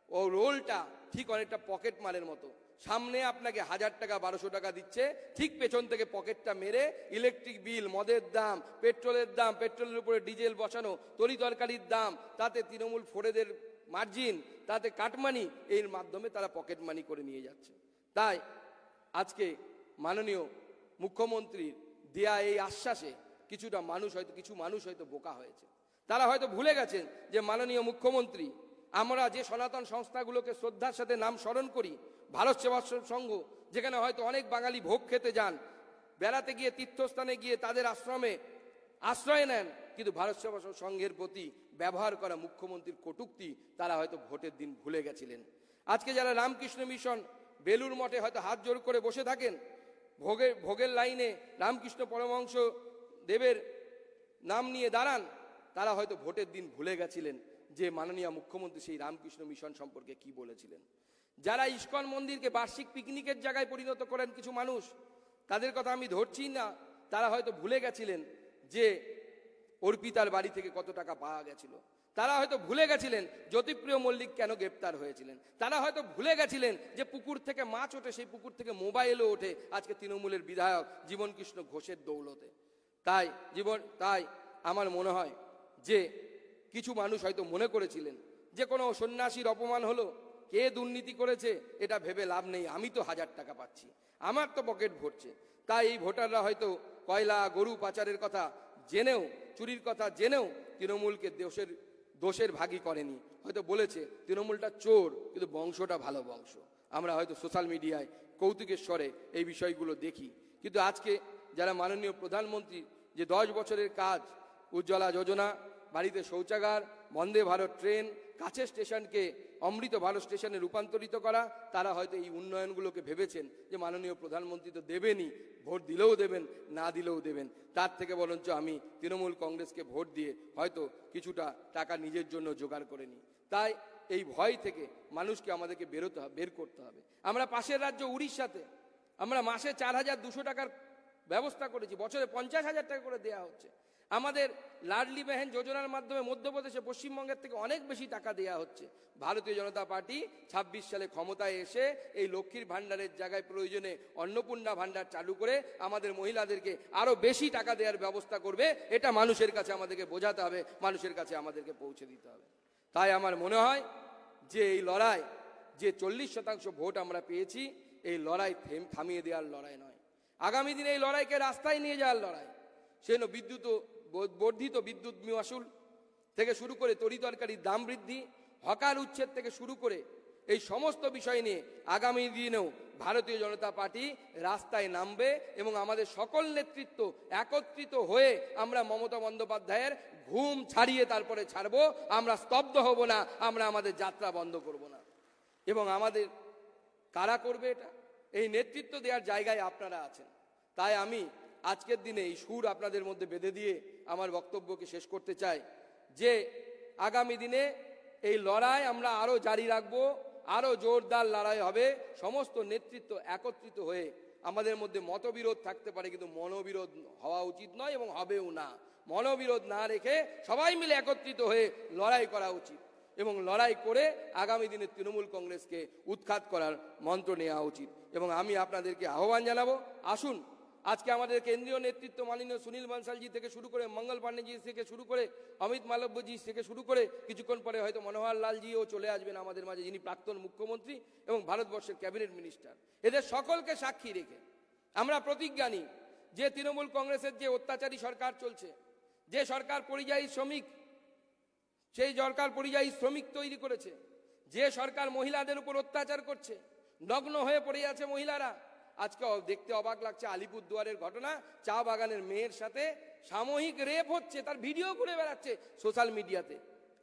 ও রোলটা ঠিক অনেকটা পকেট মারের মতো। সামনে আপনাকে 1000 টাকা 1200 টাকা দিচ্ছে, ঠিক পেছন থেকে পকেটটা মেরে ইলেকট্রিক বিল, মদের দাম, পেট্রোলের দাম, পেট্রোলের উপরে ডিজেল বসানো, তরি তরকারির দাম, তাতে তৃণমূল ফোরেদের মার্জিন, তাতে কাটমানি, এর মাধ্যমে তারা পকেট মানি করে নিয়ে যাচ্ছে। তাই আজকে মাননীয় মুখ্যমন্ত্রীর দেয়া এই আশ্বাসে কিছু মানুষ হয়তো বোকা হয়েছে। তারা হয়তো ভুলে গেছেন যে মাননীয় মুখ্যমন্ত্রী, আমরা যে সনাতন সংস্থাগুলোকে শ্রদ্ধার সাথে নাম স্মরণ করি, ভারত সেবাশ্রম সংঘ, যেখানে হয়তো অনেক বাঙালি ভোগ খেতে যান, বেড়াতে গিয়ে তীর্থস্থানে গিয়ে তাদের আশ্রমে আশ্রয় নেন, কিন্তু ভারত সেবাশ্রম সংঘের প্রতি ব্যবহার করা মুখ্যমন্ত্রীর কটূক্তি তারা হয়তো ভোটের দিন ভুলে গেছিলেন। আজকে যারা রামকৃষ্ণ মিশন বেলুর মঠে হয়তো হাত জোড় করে বসে থাকেন, ভোগের লাইনে রামকৃষ্ণ পরমহংস দেবের নাম নিয়ে দাঁড়ান, তারা হয়তো ভোটের দিন ভুলে গেছিলেন যে মাননীয় মুখ্যমন্ত্রী সেই রামকৃষ্ণ মিশন সম্পর্কে কি বলেছিলেন। যারা ইস্কন মন্দিরকে বার্ষিক পিকনিকের জায়গায় পরিণত করেন কিছু মানুষ, তাদের কথা আমি ধরছি না, তারা হয়তো ভুলে গেছিলেন যে অর্পিতার বাড়ি থেকে কত টাকা পাওয়া গেছিল। তারা হয়তো ভুলে গেছিলেন জ্যোতিপ্রিয় মল্লিক কেন গ্রেপ্তার হয়েছিলেন। তারা হয়তো ভুলে গেছিলেন যে পুকুর থেকে মাছ ওঠে, সেই পুকুর থেকে মোবাইলও ওঠে আজকে তৃণমূলের বিধায়ক জীবনকৃষ্ণ ঘোষের দৌলতে। তাই আমার মনে হয় যে কিছু মানুষ হয়তো মনে করেছিলেন যে কোনো সন্ন্যাসীর অপমান হলো, কে দুর্নীতি করেছে এটা ভেবে লাভ নেই, আমি তো 1000 টাকা পাচ্ছি, আমার তো পকেট ভরছে। তাই এই ভোটাররা হয়তো কয়লা গরু পাচারের কথা জেনেও, চুরির কথা জেনেও তৃণমূলকে দোষের ভাগী করেনি। হয়তো বলেছে তৃণমূলটা চোর, কিন্তু বংশটা ভালো বংশ। আমরা হয়তো সোশ্যাল মিডিয়ায় কৌতুকের স্বরে এই বিষয়গুলো দেখি, কিন্তু আজকে যারা মাননীয় প্রধানমন্ত্রী যে 10 বছরের কাজ, উজ্জ্বলা যোজনা, বাড়িতে শৌচাগার, বন্দে ভারত ট্রেন, কাছের স্টেশনকে অমৃত ভারত স্টেশনে রূপান্তরিত করা, তারা হয়তো এই উন্নয়নগুলোকে ভেবেছেন যে মাননীয় প্রধানমন্ত্রী তো দেবেনই, ভোট দিলেও দেবেন, না দিলেও দেবেন, তার থেকে বরঞ্চ আমি তৃণমূল কংগ্রেসকে ভোট দিয়ে হয়তো কিছুটা টাকা নিজের জন্য জোগাড় করে নিই। তাই এই ভয় থেকে মানুষকে আমাদেরকে বের করতে হবে। আমরা পাশের রাজ্য উড়িষ্যাতে আমরা মাসে 4200 টাকার ব্যবস্থা করেছি, বছরে 50,000 টাকা করে দেয়া হচ্ছে। আমাদের লাডলি বেহেন যোজনার মাধ্যমে মধ্যপ্রদেশে পশ্চিমবঙ্গের থেকে অনেক বেশি টাকা দেয়া হচ্ছে। ভারতীয় জনতা পার্টি 26 সালে ক্ষমতায় এসে এই লক্ষ্মীর ভাণ্ডারের জায়গায় প্রয়োজনে অন্নপূর্ণা ভাণ্ডার চালু করে আমাদের মহিলাদেরকে আরো বেশি টাকা দেওয়ার ব্যবস্থা করবে। এটা মানুষের কাছে আমাদেরকে বোঝাতে হবে, মানুষের কাছে আমাদেরকে পৌঁছে দিতে হবে। তাই আমার মনে হয় যে এই লড়াই, যে 40% ভোট আমরা পেয়েছি, এই লড়াই থামিয়ে দেওয়ার লড়াই নয়, আগামী দিনে এই লড়াইকে রাস্তায় নিয়ে যাওয়ার লড়াই। সেজন্য বর্ধিত বিদ্যুৎ মাশুল থেকে শুরু করে তরিতরকারির দাম বৃদ্ধি, হকার উচ্ছেদ থেকে শুরু করে এই সমস্ত বিষয় নিয়ে আগামী দিনেও ভারতীয় জনতা পার্টি রাস্তায় নামবে এবং আমাদের সকল নেতৃত্ব একত্রিত হয়ে আমরা মমতা বন্দ্যোপাধ্যায়ের ঘুম ছাড়িয়ে তারপরে ছাড়বো। আমরা স্তব্ধ হব না, আমরা আমাদের যাত্রা বন্ধ করব না। এবং আমাদের কারা করবে এটা? এই নেতৃত্ব দেওয়ার জায়গায় আপনারা আছেন। তাই আমি আজকের দিনে এই সুর আপনাদের মধ্যে বেঁধে দিয়ে আমার বক্তব্যকে শেষ করতে চাই যে আগামী দিনে এই লড়াই আমরা আরো জারি রাখবো, আরো জোরদার লড়াই হবে। সমস্ত নেতৃত্ব একত্রিত হয়ে, আমাদের মধ্যে মতবিরোধ থাকতে পারে কিন্তু মনোবিরোধ হওয়া উচিত নয় এবং হবেও না। মনোবিরোধ না রেখে সবাই মিলে একত্রিত হয়ে লড়াই করা উচিত এবং লড়াই করে আগামী দিনে তৃণমূল কংগ্রেসকে উৎখাত করার মন্ত্র নেওয়া উচিত। এবং আমি আপনাদেরকে আহ্বান জানাবো, আসুন আজকে আমাদের কেন্দ্রীয় নেতৃত্ব মাননীয় সুনীল বানসালজি থেকে শুরু করে, মঙ্গল পাণ্ডেজি থেকে শুরু করে, অমিত মালব্যজি থেকে শুরু করে, কিছুক্ষণ পরে হয়তো মনোহর লালজিও চলে আসবেন আমাদের মাঝে, যিনি প্রাক্তন মুখ্যমন্ত্রী এবং ভারতবর্ষের ক্যাবিনেট মিনিস্টার। এদের সকলকে সাক্ষী রেখে আমরা প্রতিজ্ঞা নিই যে তৃণমূল কংগ্রেসের যে অত্যাচারী সরকার চলছে, যে সরকার পরিযায়ী শ্রমিক, সেই সরকার পরিযায়ী শ্রমিক তৈরি করেছে, যে সরকার মহিলাদের উপর অত্যাচার করছে, নগ্ন হয়ে পড়ে আছে মহিলারা। আজকে দেখতে অবাক লাগছে আলিপুরদুয়ারের ঘটনা, চা বাগানের মেয়ের সাথে সাময়িক রেপ হচ্ছে, তার ভিডিও ঘুরে বেড়াচ্ছে সোশ্যাল মিডিয়াতে।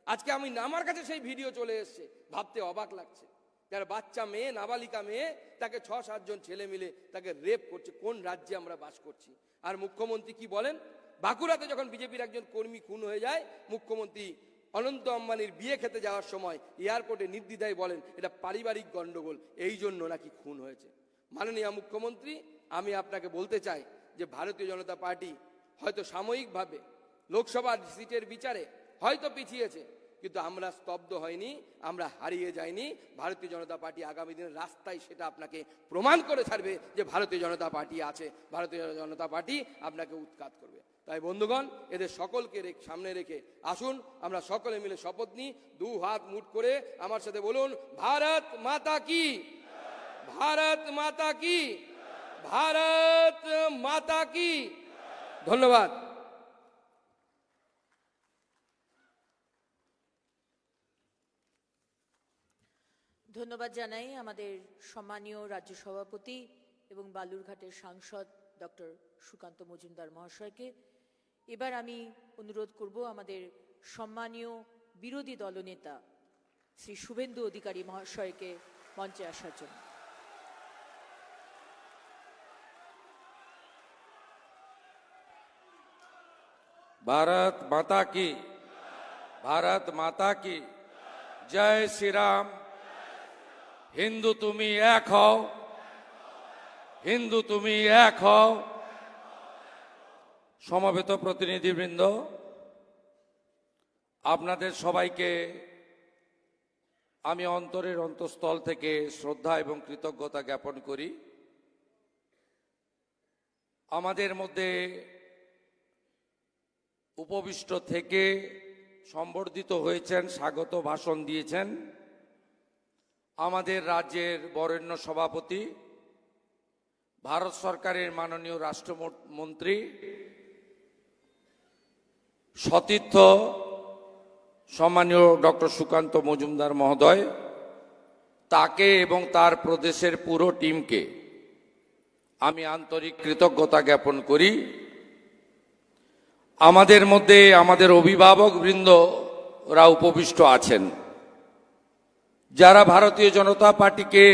আজকে আমার কাছে সেই ভিডিও চলে এসছে, ভাবতে অবাক লাগছে। যার বাচ্চা মেয়ে, নাবালিকা মেয়ে, তাকে 6-7 জন ছেলে মিলে তাকে রেপ করছে। কোন রাজ্যে আমরা বাস করছি? আর মুখ্যমন্ত্রী কি বলেন? বাঁকুড়াতে যখন বিজেপির একজন কর্মী খুন হয়ে যায়, মুখ্যমন্ত্রী অনন্ত আম্বানির বিয়ে খেতে যাওয়ার সময় এয়ারপোর্টে নির্দ্বিধায় বলেন এটা পারিবারিক গন্ডগোল, এই জন্য নাকি খুন হয়েছে। মাননীয় মুখ্যমন্ত্রী, আমি আপনাকে বলতে চাই যে ভারতীয় জনতা পার্টি হয়তো সাময়িকভাবে লোকসভার সিটের বিচারে হয়তো পিছিয়েছে, কিন্তু আমরা স্তব্ধ হয়নি, আমরা হারিয়ে যাইনি। ভারতীয় জনতা পার্টি আগামী দিনের রাস্তায় সেটা আপনাকে প্রমাণ করে ছাড়বে যে ভারতীয় জনতা পার্টি আছে, ভারতীয় জনতা পার্টি আপনাকে উৎখাত করবে। তাই বন্ধুগণ, এদের সকলকে সামনে রেখে আসুন আমরা সকলে মিলে শপথ নিই। 2 হাত মুঠ করে আমার সাথে বলুন, ভারত মাতা কি, ভারত মাতা কি, ভারত মাতা কি। ধন্যবাদ। ধন্যবাদ জানাই আমাদের সম্মানীয় রাজ্য সভাপতি এবং বালুরঘাটের সাংসদ ডক্টর সুকান্ত মজুমদার মহাশয়কে। এবার আমি অনুরোধ করব আমাদের সম্মানীয় বিরোধী দলনেতা শ্রী শুভেন্দু অধিকারী মহাশয়কে মঞ্চে আসার জন্য। भारत माता की, भारत माता की जय श्री राम। हिंदू तुमी एक हो, हिंदू तुमी एक हो। সমবেত প্রতিনিধিবৃন্দ, আপনাদের সবাইকে আমি অন্তরের অন্তঃস্থল থেকে শ্রদ্ধা এবং কৃতজ্ঞতা জ্ঞাপন করি। আমাদের মধ্যে উপবিষ্ট থেকে সম্বর্ধিত হয়েছেন, স্বাগত ভাষণ দিয়েছেন আমাদের রাজ্যের বরেণ্য সভাপতি, ভারত সরকারের মাননীয় রাষ্ট্রমন্ত্রী, সতীর্থ সম্মানীয় ডক্টর সুকান্ত মজুমদার মহোদয়, তাকে এবং তার প্রদেশের পুরো টিমকে আমি আন্তরিক কৃতজ্ঞতা জ্ঞাপন করি। আমাদের মধ্যে আমাদের অভিভাবকবৃন্দরা উপবিষ্ট আছেন, যারা ভারতীয় জনতা পার্টিকে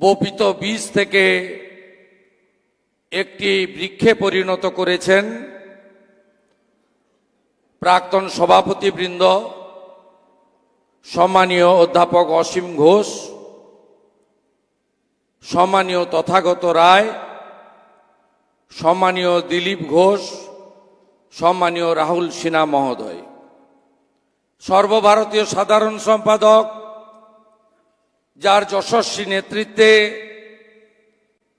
বপিত বীজ থেকে একটি বৃক্ষে পরিণত করেছেন। প্রাক্তন সভাপতিবৃন্দ, সম্মানীয় অধ্যাপক অসীম ঘোষ, সম্মানীয় তথাগত রায়, সম্মানীয় দিলীপ ঘোষ, সম্মানীয় রাহুল সিনহা মহোদয়, সর্বভারতীয় সাধারণ সম্পাদক, যার যশস্বী নেতৃত্বে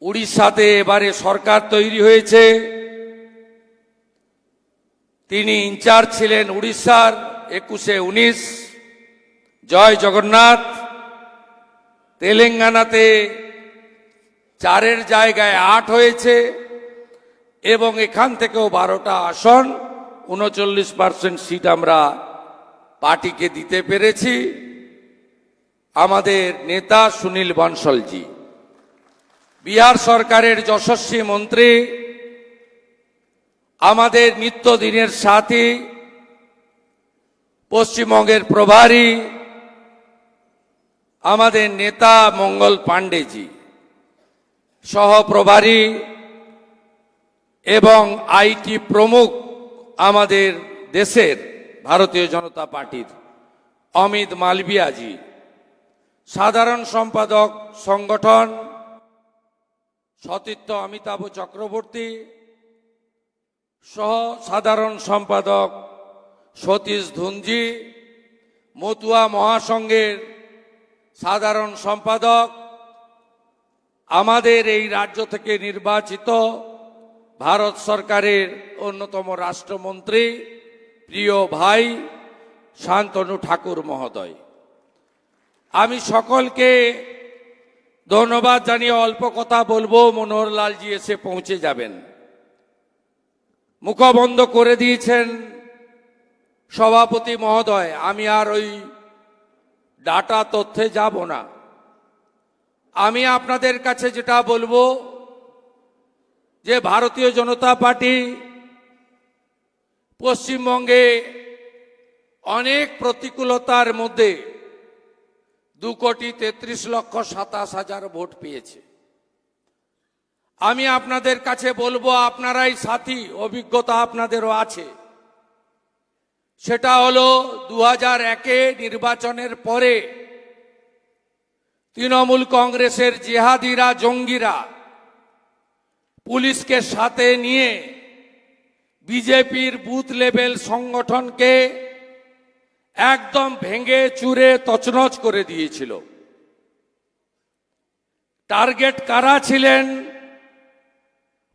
উড়িষ্যাতে এবারে সরকার তৈরি হয়েছে, তিনি ইনচার্জ ছিলেন উড়িষ্যার 21-19, জয় জগন্নাথ। তেলেঙ্গানাতে 4-এর জায়গায় 8 হয়েছে এবং এখান থেকেও 12টা আসন, 39% সিট আমরা পার্টিকে দিতে পেরেছি। আমাদের নেতা সুনীল বনশলজি, বিহার সরকারের যশস্বী মন্ত্রী, আমাদের নিত্যদিনের সাথী, পশ্চিমবঙ্গের প্রভারী আমাদের নেতা মঙ্গল পাণ্ডেজি, সহপ্রভারী এবং আইটি প্রমুখ আমাদের দেশের ভারতীয় জনতা পার্টির অমিত মালবিয়াজি, সাধারণ সম্পাদক সংগঠন সতীর্থ অমিতাভ চক্রবর্তী, সহ সাধারণ সম্পাদক সতীশ ধুনজি, মতুয়া মহাসংঘের সাধারণ সম্পাদক, আমাদের এই রাজ্য থেকে নির্বাচিত ভারত সরকারের অন্যতম রাষ্ট্রমন্ত্রী, প্রিয় ভাই শান্তনু ঠাকুর মহোদয়, আমি সকলকে ধন্যবাদ জানিয়ে অল্প কথা বলবো। মনোহরলালজি এসে পৌঁছে যাবেন। মুখবন্ধ করে দিয়েছেন সভাপতি মহোদয়, আমি আর ওই ডাটা তথ্যে যাব না। আমি আপনাদের কাছে যেটা বলবো যে ভারতীয় জনতা পার্টি পশ্চিমবঙ্গে অনেক প্রতিকূলতার মধ্যে 2,33,27,000 ভোট পেয়েছে। আমি আপনাদের কাছে বলবো, আপনারাই সাথী, অভিজ্ঞতা আপনাদেরও আছে। সেটা হলো 2001-এ নির্বাচনের পরে তৃণমূল কংগ্রেসের জেহাদিরা, জঙ্গিরা পুলিশকে সাথে নিয়ে বিজেপির বুথ লেভেল সংগঠনকে একদম ভেঙে চুরে তছনছ করে দিয়েছিল। টার্গেট কারা ছিলেন?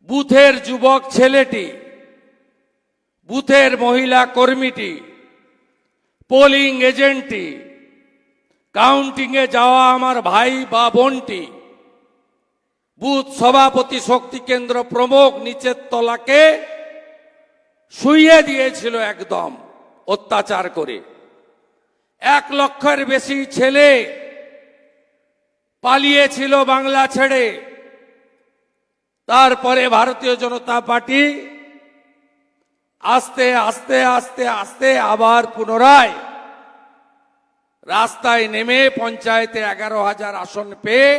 বুথের যুবক ছেলেটি, বুথের মহিলা কর্মীটি, পোলিং এজেন্টটি, কাউন্টিংয়ে যাওয়া আমার ভাই বা বোনটি, বুথ সভাপতি, শক্তি কেন্দ্র প্রমুখ, নিচের তলাকে শুইয়ে দিয়েছিল একদম অত্যাচার করে। 1 লক্ষের বেশি ছেলে পালিয়েছিল বাংলা ছেড়ে। তারপরে ভারতীয় জনতা পার্টি আস্তে আস্তে আস্তে আস্তে আবার পুনরায় রাস্তায় নেমে পঞ্চায়েতে 11,000 আসন পেয়ে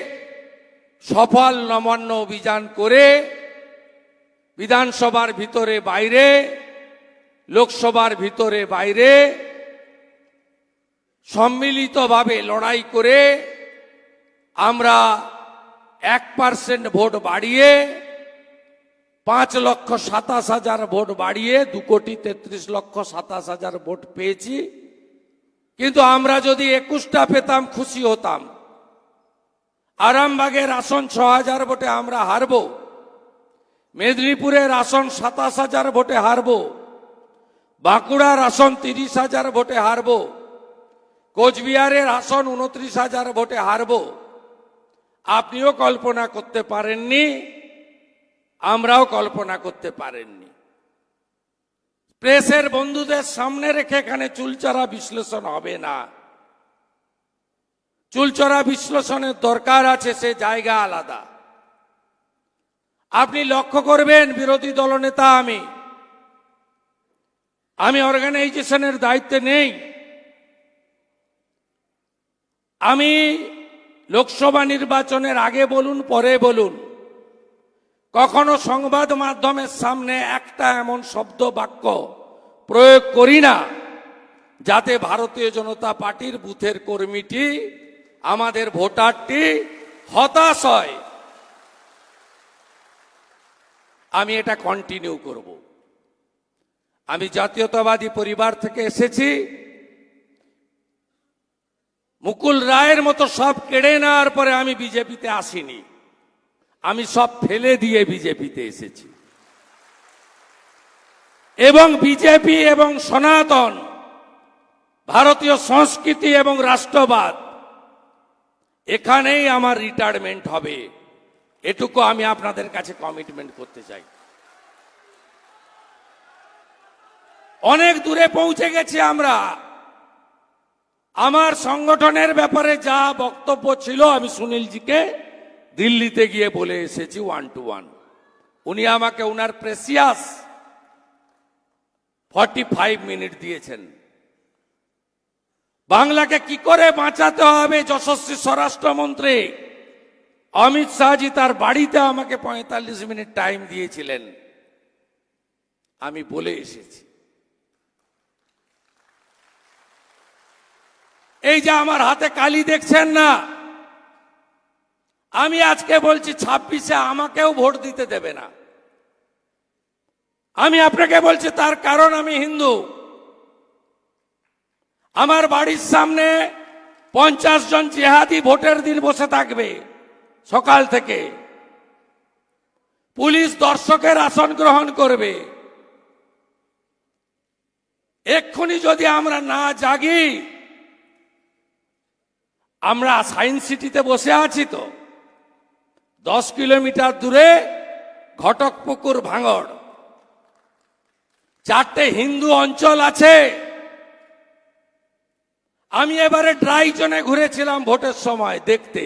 সফল নবান্ন অভিযান করে বিধানসভার ভিতরে বাইরে, লোকসভার ভিতরে বাইরে সম্মিলিতভাবে লড়াই করে আমরা 1% ভোট বাড়িয়ে 5,27,000 ভোট বাড়িয়ে 2,33,27,000 ভোট পেয়েছি। কিন্তু আমরা যদি 21টা পেতাম খুশি হতাম। আরামবাগের আসন 6,000 ভোটে আমরা হারব, মেদিনীপুরের আসন 27,000 ভোটে হারব, বাঁকুড়ার আসন 30,000 ভোটে হারব, কোচবিহারের আসন 29,000 ভোটে হারবো, আপনিও কল্পনা করতে পারেননি, আমরাও কল্পনা করতে পারেননি। প্রেসের বন্ধুদের সামনে রেখে এখানে চুলচড়া বিশ্লেষণ হবে না। চুলচড়া বিশ্লেষণের দরকার আছে, সে জায়গা আলাদা। আপনি লক্ষ্য করবেন, বিরোধী দলনেতা আমি অর্গানাইজেশনের দায়িত্বে নেই। আমি লোকসভা নির্বাচনের আগে বলুন পরে বলুন, কখনো সংবাদ মাধ্যমের সামনে একটা এমন শব্দ বাক্য প্রয়োগ করি না যাতে ভারতীয় জনতা পার্টির বুথের কর্মীটি, আমাদের ভোটারটি হতাশ হয়। আমি এটা কন্টিনিউ করব। আমি জাতীয়তাবাদী পরিবার থেকে এসেছি। মুকুল রায়ের মতো সব কেড়ে নেওয়ার পরে আমি বিজেপিতে আসিনি, আমি সব ফেলে দিয়ে বিজেপিতে এসেছি। এবং বিজেপি এবং সনাতন ভারতীয় সংস্কৃতি এবং রাষ্ট্রবাদ, এখানেই আমার রিটায়ারমেন্ট হবে, এটুকু আমি আপনাদের কাছে কমিটমেন্ট করতে চাই। অনেক দূরে পৌঁছে গেছি আমরা। আমার সংগঠনের ব্যাপারে যা বক্তব্য ছিল আমি সুনীলজিকে দিল্লিতে গিয়ে বলে এসেছি 1 to 1। উনি আমাকে উনার প্রেসিয়াস 45 মিনিট দিয়েছেন। বাংলাকে কি করে বাঁচাতে হবে, যশস্বী স্বরাষ্ট্রমন্ত্রী অমিত শাহজি তার বাড়িতে আমাকে 45 মিনিট টাইম দিয়েছিলেন, আমি বলে এসেছি। এই যে আমার হাতে কালি দেখছেন না, আমি আজকে বলছি 26-এ আমাকেও ভোট দিতে দেবে না। আমি আপনাকে বলছি তার কারণ আমি হিন্দু। আমার বাড়ির সামনে 50 জন জেহাদি ভোটের দিন বসে থাকবে সকাল থেকে। পুলিশ দর্শকের আসন গ্রহণ করবে। এক্ষুনি যদি আমরা না জাগি, আমরা সায়েন্স সিটিতে বসে আছি তো, 10 কিলোমিটার দূরে ঘটকপুকুর ভাঙড়, 4টে হিন্দু অঞ্চল আছে। আমি এবারে ড্রাই জোনে ঘুরেছিলাম ভোটের সময় দেখতে,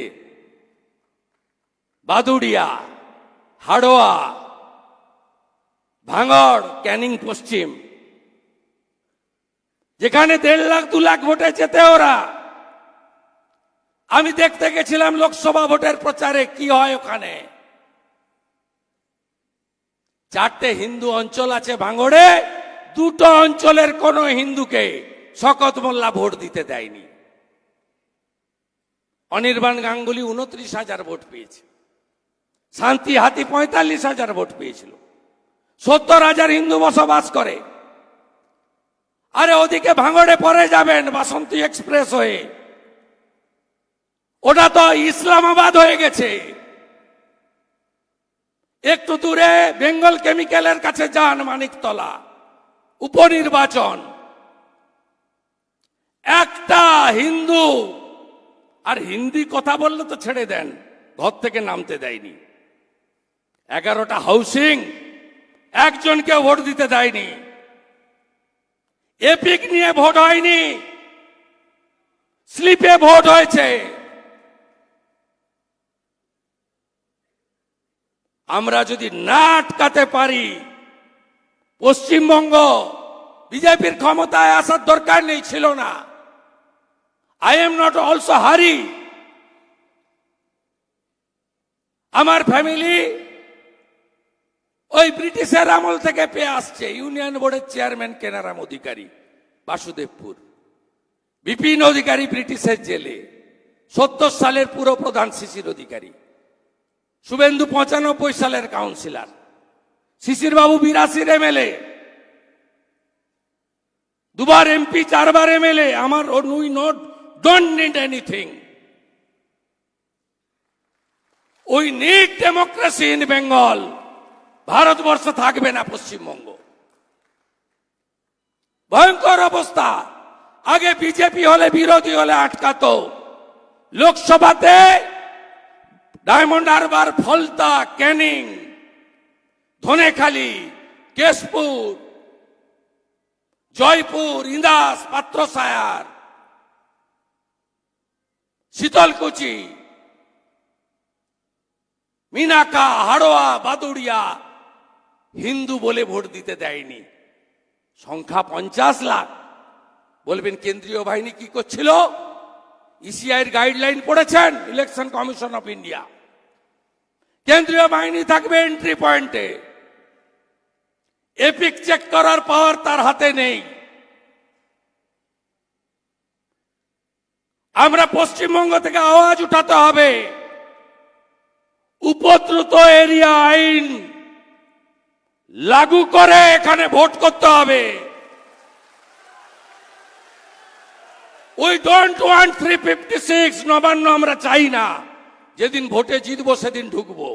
বাদুড়িয়া, হাড়োয়া, ভাঙড়, ক্যানিং পশ্চিম, যেখানে 1.5 লাখ 2 লাখ ভোটে যেতে ওরা। আমি দেখতে গেছিলাম লোকসভা ভোটের প্রচারে কি হয় ওখানে। 4টে হিন্দু অঞ্চল আছে ভাঙড়ে, 2টো অঞ্চলের কোন হিন্দুকে শকত মোল্লা ভোট দিতে দেয়নি। অনির্বাণ গাঙ্গুলি 29,000 ভোট পেয়েছে, শান্তি হাতি 45,000 ভোট পেয়েছিল। 70,000 হিন্দু বসবাস করে। আরে ওদিকে ভাঙড়ে পরে যাবেন বাসন্তী এক্সপ্রেস হয়ে, ওটা তো ইসলামাবাদ হয়ে গেছে। একটু দূরে বেঙ্গল কেমিক্যালের কাছে যান, মানিকতলা, উপনির্বাচন, একটা হিন্দু, আর হিন্দি কথা বললে তো ছেড়ে দেন, ঘর থেকে নামতে দেয়নি। 11টা হাউসিং, একজনকে ভোট দিতে দেয়নি। এপিক নিয়ে ভোট হয়নি, স্লিপে ভোট হয়েছে। আমরা যদি না আটকাতে পারি, পশ্চিমবঙ্গ বিজেপির ক্ষমতায় আসার দরকার নেই, ছিল না। আই এম নট অলসো হারি। আমার ফ্যামিলি ওই ব্রিটিশের আমল থেকে পেয়ে আসছে। ইউনিয়ন বোর্ডের চেয়ারম্যান কেনারাম অধিকারী, বাসুদেবপুর, বিপিন অধিকারী ব্রিটিশের জেলে, 70 সালের পুরো প্রধান শিশির অধিকারী, শুভেন্দু 95 সালের কাউন্সিলর, শিশির বাবু 82 এমএলএ, 2বার এমপি, 4বার এমএলএ। আমার we not don't need anything, we need democracy in Bengal. Bharatvarsha থাকবে না পশ্চিমবঙ্গ, ভয়ঙ্কর অবস্থা। আগে বিজেপি হলে বিরোধী হলে আটকাতো, লোকসভাতে ডায়মন্ড হারবার, ফলতা, ক্যানিং, ধনেখালি, কেশপুর, জয়পুর, ইন্দাস, পাত্রসায়ার, শীতলকুচি, মিনাকা, হাড়োয়া, বাদুড়িয়া হিন্দু বলে ভোট দিতে দেয়নি। সংখ্যা 50 লাখ। বলবেন কেন্দ্রীয় বাহিনী কি করছিল? ইসিআই এর গাইডলাইন পড়েছেন? Election commission of India. কেন্দ্রীয় বাহিনী থাকবে এন্ট্রি পয়েন্টে, এপিক চেক করার পাওয়ার তার হাতে নেই। আমরা পশ্চিমবঙ্গ থেকে আওয়াজ উঠাতে হবে, উপদ্রুত এরিয়া আইন লাগু করে এখানে ভোট করতে হবে। উই ডোন্ট ওয়ান্ট 356 নবান্ন আমরা চাই না। যেদিন ভোটে জিতবো সেদিন ঢুকবো।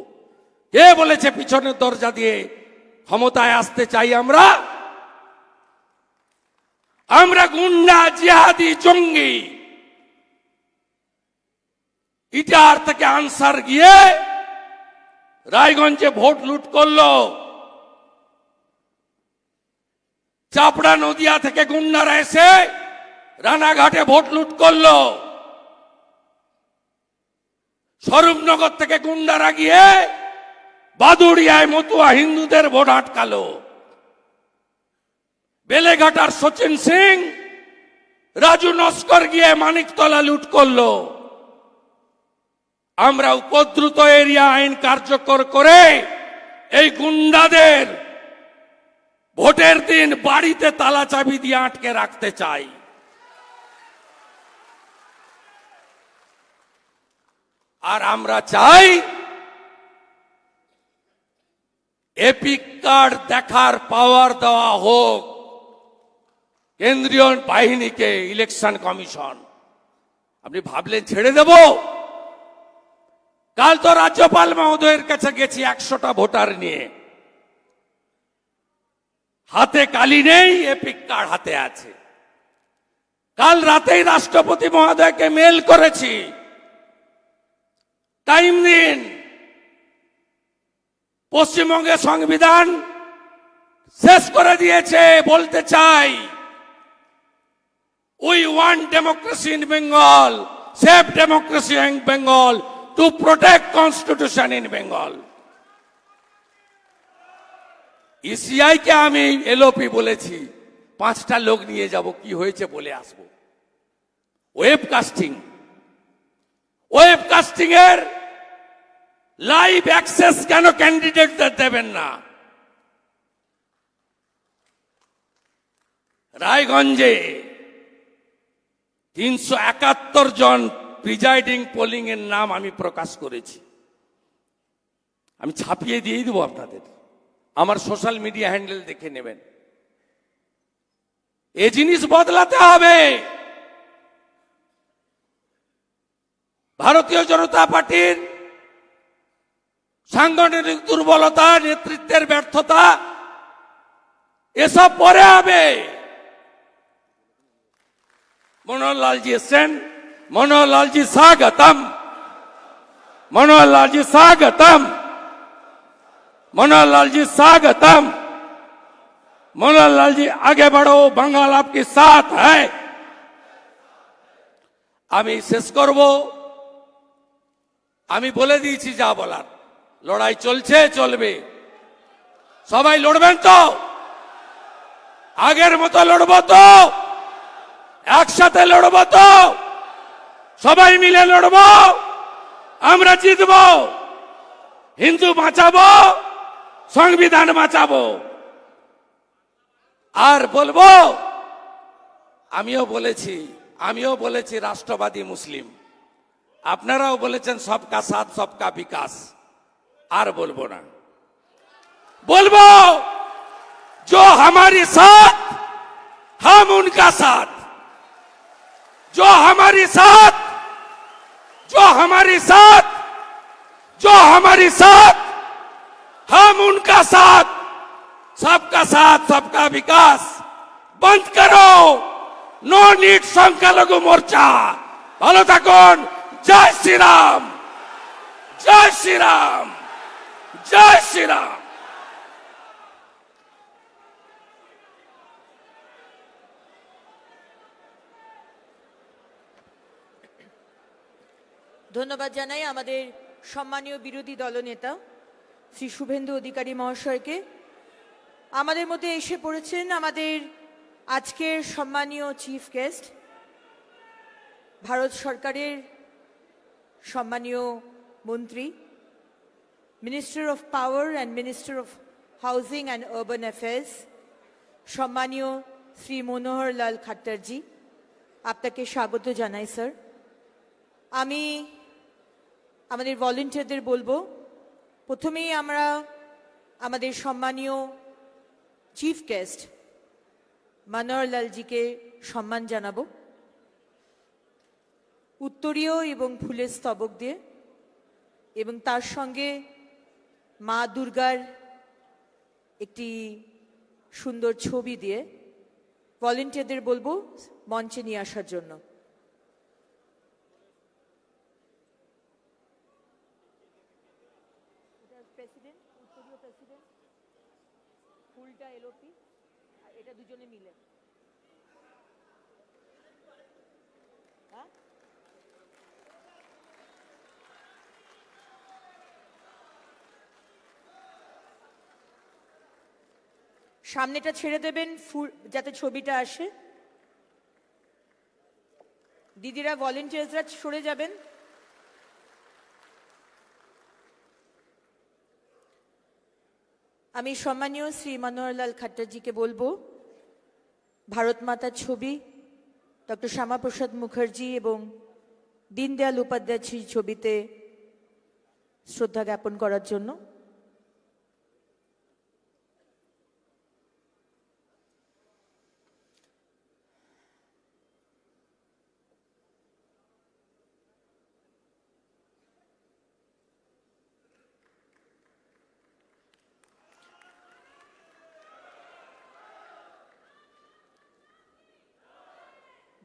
কে বলেছে পিছনের দরজা দিয়ে ক্ষমতায় আসতে চাই আমরা? আমরা গুন্ডা, জিহাদি, জঙ্গি। ইটার থেকে আনসার গিয়ে রায়গঞ্জে ভোট লুট করলো, চাপড়া নদিয়া থেকে গুন্ডারা এসে রানাঘাটে ভোট লুট করলো, স্বরূপনগর থেকে গুন্ডারা গিয়ে বাদুড়িয়ায় মতুয়া হিন্দুদের ভোট আটকালো, বেলেঘাটার সচিন সিং, রাজু নস্কর গিয়ে মানিকতলা লুট করলো। আমরা উপদ্রুত এরিয়া আইন কার্যকর করে এই গুন্ডাদের ভোটের দিন বাড়িতে তালা চাবি দিয়ে আটকে রাখতে চাই। আর আমরা চাই এপিক কার্ড দেখার পাওয়ার দেওয়া হোক কেন্দ্রীয় বাহিনীকে, ইলেকশন কমিশন। আপনি ভাবলেন ছেড়ে দেব? কাল তো রাজ্যপাল মহোদয়ের কাছে গেছি 100টা ভোটার নিয়ে, হাতে কালি নেই, এপিক কার্ড হাতে আছে। কাল রাতেই রাষ্ট্রপতি মহোদয়কে মেল করেছি, টাইম দিন। পশ্চিমবঙ্গের সংবিধান শেষ করে দিয়েছে। বলতে চাই, we want democracy in Bengal, safe democracy in Bengal, to protect constitution in Bengal. ECI কে আমি এলওপি বলেছি, 5টা লোক নিয়ে যাব, কি হয়েছে বলে আসবো। ওয়েবকাস্টিং, ওয়েবকাস্টিং এর লাইভ অ্যাক্সেস কেন ক্যান্ডিডেটদের দেবেন না? রায়গঞ্জে 371 জন প্রিজাইডিং পোলিং এর নাম আমি প্রকাশ করেছি। আমি ছাপিয়ে দিয়ে দেবো আপনাদের, আমার সোশ্যাল মিডিয়া হ্যান্ডেল দেখে নেবেন। এই জিনিস বদলাতে হবে। ভারতীয় জনতা পার্টির সাংগঠনিক দুর্বলতা, নেতৃত্বের ব্যর্থতা, এসব পরে হবে। मनोहर लाल जी एसेन, मनोहर लाल जी स्वागतम, मनोहर लाल जी स्वागतम, मनोहर लाल जी स्वागतम, मनोहर लाल जी आगे बढ़ो, बंगाल आपके साथ है। আমি শেষ করব। আমি বলে দিয়েছি যা বলার। লড়াই চলছে, চলবে। সবাই লড়বেন তো? আগের মতো লড়বো তো? একসাথে লড়বো তো? সবাই মিলে লড়বো, আমরা জিতবো। হিন্দু বাঁচাবো, সংবিধান বাঁচাবো। আর বলবো, আমিও বলেছি রাষ্ট্রবাদী মুসলিম, আপনারাও বলেছেন সবকা সাথ সবকা বিকাশ। আর বলবো না, বলবো जो हमारे साथ हम उनका साथ, जो हमारे साथ, जो हमारे साथ, जो हमारे साथ, हम उनका साथ। सबका साथ सबका विकास बंद करो, নো নিড সংখ্যালঘু মোর্চা। ভালো থাকুন। জয় শ্রীরাম, জয় শ্রীরাম, জয় শ্রীরাম। ধন্যবাদ জানাই আমাদের সম্মানীয় বিরোধী দলনেতা শ্রী শুভেন্দু অধিকারী মহাশয়কে। আমাদের মধ্যে এসে পড়েছেন আমাদের আজকের সম্মানীয় চিফ গেস্ট, ভারত সরকারের সম্মানীয় মন্ত্রী, minister of power and minister of housing and urban affairs, সম্মানীয় শ্রী মনোহর লাল খাট্টারজি। আপনাকে স্বাগত জানাই স্যার। আমি আমাদের ভলেন্টিয়ারদের বলবো, প্রথমেই আমরা আমাদের সম্মানীয় চিফ গেস্ট মনোহর লালজিকে সম্মান জানাবো উত্তরীয় এবং ফুলের স্তবক দিয়ে, এবং তার সঙ্গে মা দুর্গার একটি সুন্দর ছবি দিয়ে ভলেন্টিয়ারদের বলবো মঞ্চে নিয়ে আসার জন্য। প্রেসিডেন্ট, উত্তরীয় প্রেসিডেন্ট, ফুলটা এলওপি, আর এটা দুজনে মিলে। হ্যাঁ, সামনেটা ছেড়ে দেবেন ফুল যাতে ছবিটা আসে। দিদিরা ভলেন্টিয়ার্সরা সরে যাবেন। আমি সম্মানীয় শ্রী মনোহর লাল খাট্টারজিকে বলবো ভারত মাতার ছবি, ডক্টর শ্যামাপ্রসাদ মুখার্জি এবং দীনদয়াল উপাধ্যায়জির ছবিতে শ্রদ্ধা জ্ঞাপন করার জন্য।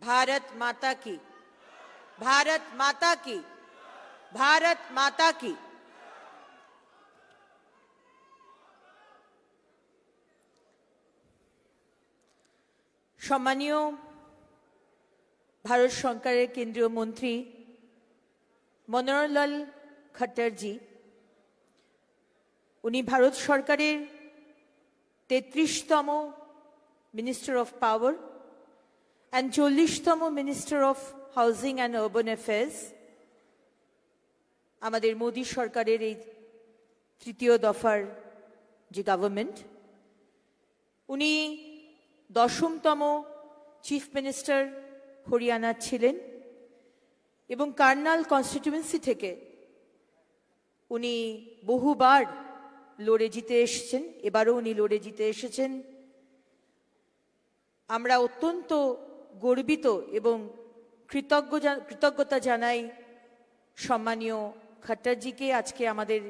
भारत माता की, भारत माता की, भारत माता की। সম্মানীয় ভারত সরকারের কেন্দ্রীয় মন্ত্রী মনোহর লাল খাট্টারজি, উনি ভারত সরকারের 33তম মিনিস্টার অফ পাওয়ার and 40তম minister of housing and urban affairs. আমাদের মোদী সরকারের এই তৃতীয় দফার যে গভর্নমেন্ট, উনি 10তম চিফ মিনিস্টার হরিয়ানার ছিলেন এবং কার্নাল কনস্টিটিউয়েন্সি থেকে উনি বহুবার লড়ে জিতে এসেছেন। এবারও উনি লড়ে জিতে এসেছেন। আমরা অত্যন্ত গর্বিত এবং কৃতজ্ঞতা জানাই সম্মানীয় খাট্টারজিকে আজকে আমাদের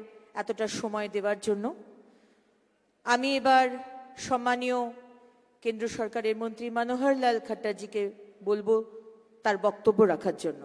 এতটা সময় দেওয়ার জন্য। আমি এবার সম্মানীয় কেন্দ্র সরকারের মন্ত্রী মনোহর লাল খাট্টারজিকে বলবো তার বক্তব্য রাখার জন্য।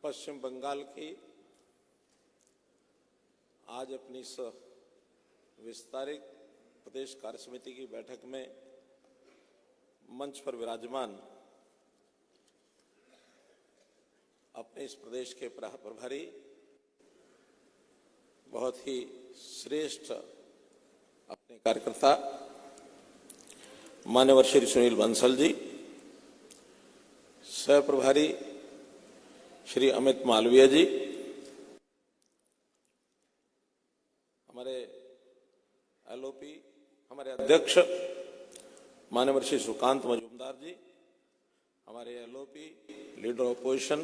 पश्चिम बंगाल की आज अपनी इस विस्तारित प्रदेश कार्य समिति की बैठक में मंच पर विराजमान अपने इस प्रदेश के प्रभारी, बहुत ही श्रेष्ठ अपने कार्यकर्ता मान्यवर श्री सुनील बंसल जी, सह प्रभारी श्री अमित मालवीय जी, हमारे एलओपी, हमारे अध्यक्ष माननीय श्री सुकांत मजूमदार जी, हमारे LOP leader opposition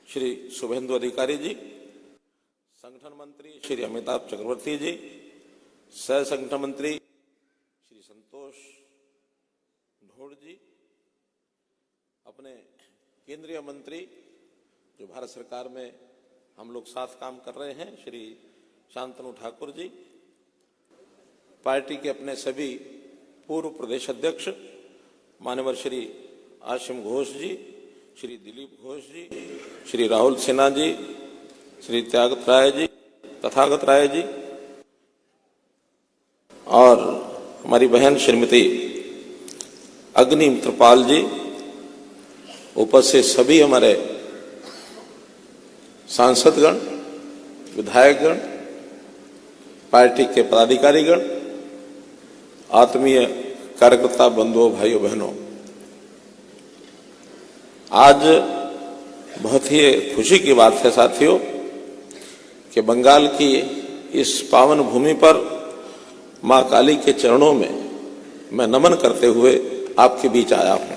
Shri Suvendu Adhikari ji, संगठन मंत्री श्री अमिताभ चक्रवर्ती जी, सह संगठन मंत्री श्री संतोष ढोड़ जी, अपने केंद्रीय मंत्री जो भारत सरकार में हम लोग साथ काम कर रहे हैं श्री शांतनु ठाकुर जी, पार्टी के अपने सभी पूर्व प्रदेश अध्यक्ष माननीय श्री आशिम घोष जी, श्री दिलीप घोष जी, श्री राहुल सिन्हा जी, श्री तथागत राय जी और हमारी बहन श्रीमती अग्नि मित्रपाल जी, उपस्थित सभी हमारे सांसदगण, विधायकगण, पार्टी के पदाधिकारीगण, आत्मीय कार्यकर्ता बंधुओं, भाइयों बहनों, आज बहुत ही खुशी की बात है साथियों कि बंगाल की इस पावन भूमि पर मां काली के चरणों में मैं नमन करते हुए आपके बीच आया हूं।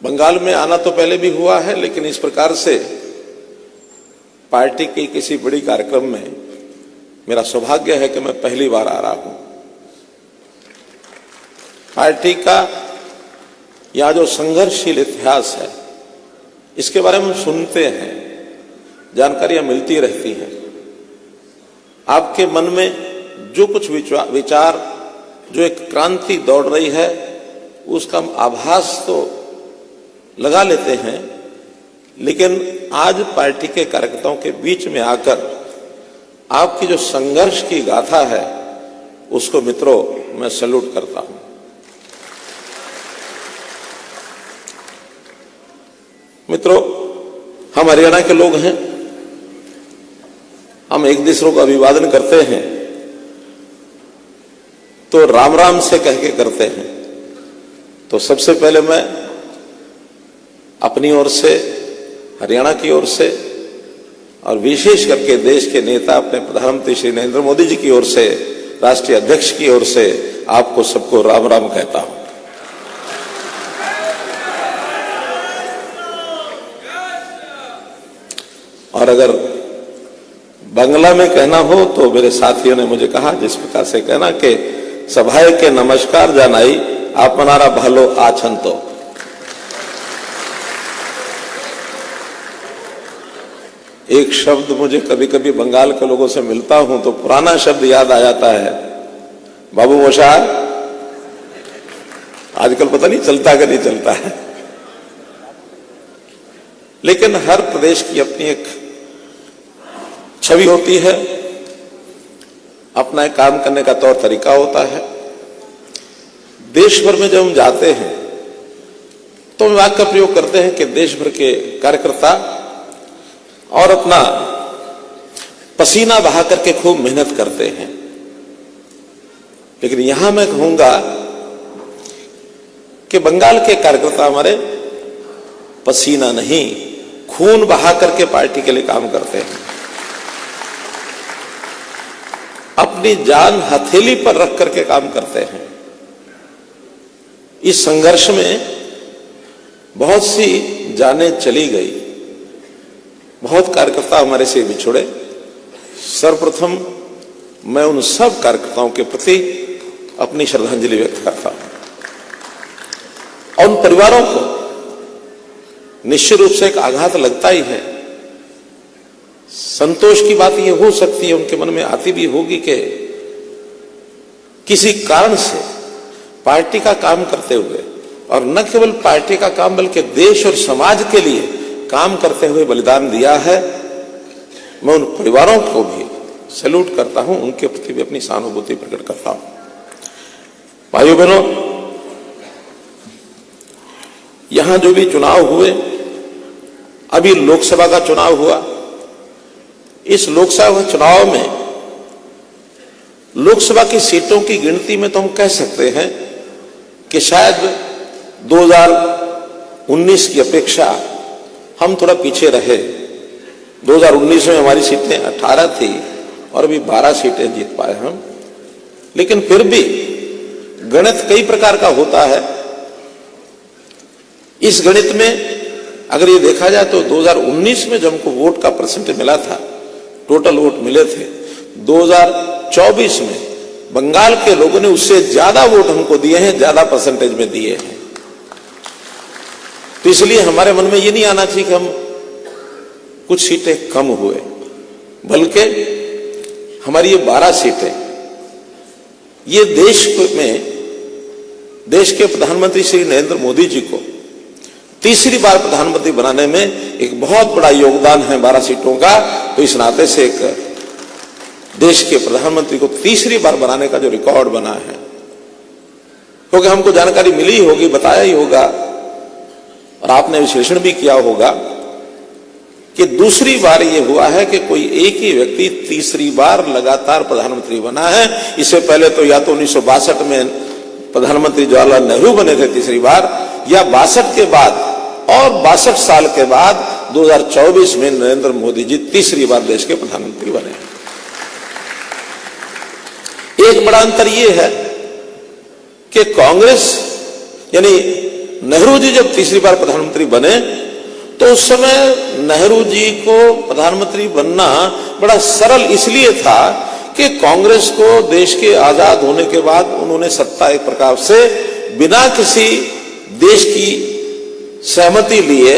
बंगाल में आना तो पहले भी हुआ है, लेकिन इस प्रकार से पार्टी के किसी बड़ी कार्यक्रम में मेरा सौभाग्य है कि मैं पहली बार आ रहा हूं। पार्टी का यह जो संघर्षशील इतिहास है, इसके बारे में हम सुनते हैं, जानकारियां मिलती रहती हैं। आपके मन में जो कुछ विचार, जो एक क्रांति दौड़ रही है, उसका हम आभास तो लगा लेते हैं, लेकिन आज पार्टी के कार्यकर्ताओं के बीच में आकर आपकी जो संघर्ष की गाथा है, उसको मित्रों मैं सैल्यूट करता हूं। मित्रों, हम हरियाणा के लोग हैं, हम एक दूसरे को अभिवादन करते हैं तो राम राम से कह के करते हैं। तो सबसे पहले मैं अपनी ओर से, हरियाणा की ओर से और विशेष करके देश के नेता अपने प्रधानमंत्री श्री नरेंद्र मोदी जी की ओर से, राष्ट्रीय अध्यक्ष की ओर से आपको सबको राम राम कहता हूं। और अगर बांग्ला में कहना हो तो मेरे साथियों ने मुझे कहा जिस प्रकार से कहना कि सभाए के नमस्कार जानाई आपनारा भालो आछन। तो एक शब्द मुझे कभी कभी बंगाल के लोगों से मिलता हूं तो पुराना शब्द याद आ जाता है, बाबू मोशार। आजकल पता नहीं चलता कि नहीं चलता है, लेकिन हर प्रदेश की अपनी एक छवि होती है, अपना एक काम करने का तौर तरीका होता है। देश भर में जब हम जाते हैं तो हम वाक्य का प्रयोग करते हैं कि देश भर के कार्यकर्ता और अपना पसीना बहा करके खूब मेहनत करते हैं, लेकिन यहां मैं कहूंगा कि बंगाल के कार्यकर्ता हमारे पसीना नहीं, खून बहा करके पार्टी के लिए काम करते हैं। अपनी जान हथेली पर रख करके काम करते हैं। इस संघर्ष में बहुत सी जानें चली गई, बहुत कार्यकर्ता हमारे से बिछुड़े। सर्वप्रथम मैं उन सब कार्यकर्ताओं के प्रति अपनी श्रद्धांजलि व्यक्त करता हूं और उन परिवारों को निश्चित रूप से एक आघात लगता ही है। संतोष की बात यह हो सकती है, उनके मन में आती भी होगी कि किसी कारण से पार्टी का काम करते हुए, और न केवल पार्टी का काम बल्कि देश और समाज के लिए काम करते हुए बलिदान दिया है। मैं उन परिवारों को भी सैल्यूट करता हूं, उनके प्रति भी अपनी सहानुभूति प्रकट करता हूं। भाइयों बहनों, यहां जो भी चुनाव हुए, अभी लोकसभा का चुनाव हुआ, इस लोकसभा चुनाव में लोकसभा की सीटों की गिनती में तो हम कह सकते हैं कि शायद 2019 की अपेक्षा हम थोड़ा पीछे रहे। 2019 में हमारी सीटें 18 थी और अभी 12 सीटें जीत पाए हम। लेकिन फिर भी गणित कई प्रकार का होता है। इस गणित में अगर ये देखा जाए तो 2019 में जब हमको वोट का परसेंटेज मिला था, टोटल वोट मिले थे, 2024 में बंगाल के लोगों ने उससे ज्यादा वोट हमको दिए हैं, ज्यादा परसेंटेज में दिए हैं। तो इसलिए हमारे मन में ये नहीं आना चाहिए कि हम कुछ सीटें कम हुए, बल्कि हमारी ये 12 सीटें ये देश के प्रधानमंत्री श्री नरेंद्र मोदी जी को तीसरी बार प्रधानमंत्री बनाने में एक बहुत बड़ा योगदान है 12 सीटों का। तो इस नाते से एक देश के प्रधानमंत्री को तीसरी बार बनाने का जो रिकॉर्ड बना है, क्योंकि हमको जानकारी मिली ही होगी, बताया ही होगा और आपने विश्लेषण भी किया होगा कि दूसरी बार ये हुआ है कि कोई एक ही व्यक्ति तीसरी बार लगातार प्रधानमंत्री बना है। इससे पहले तो या तो 1962 में प्रधानमंत्री जवाहरलाल नेहरू बने थे तीसरी बार, या 62 के बाद और 62 साल के बाद 2024 में नरेंद्र मोदी जी तीसरी बार देश के प्रधानमंत्री बने। एक बड़ा अंतर यह है कि कांग्रेस यानी नेहरू जी जब तीसरी बार प्रधानमंत्री बने तो उस समय नेहरू जी को प्रधानमंत्री बनना बड़ा सरल इसलिए था कि कांग्रेस को देश के आजाद होने के बाद उन्होंने सत्ता एक प्रकार से बिना किसी देश की सहमति लिए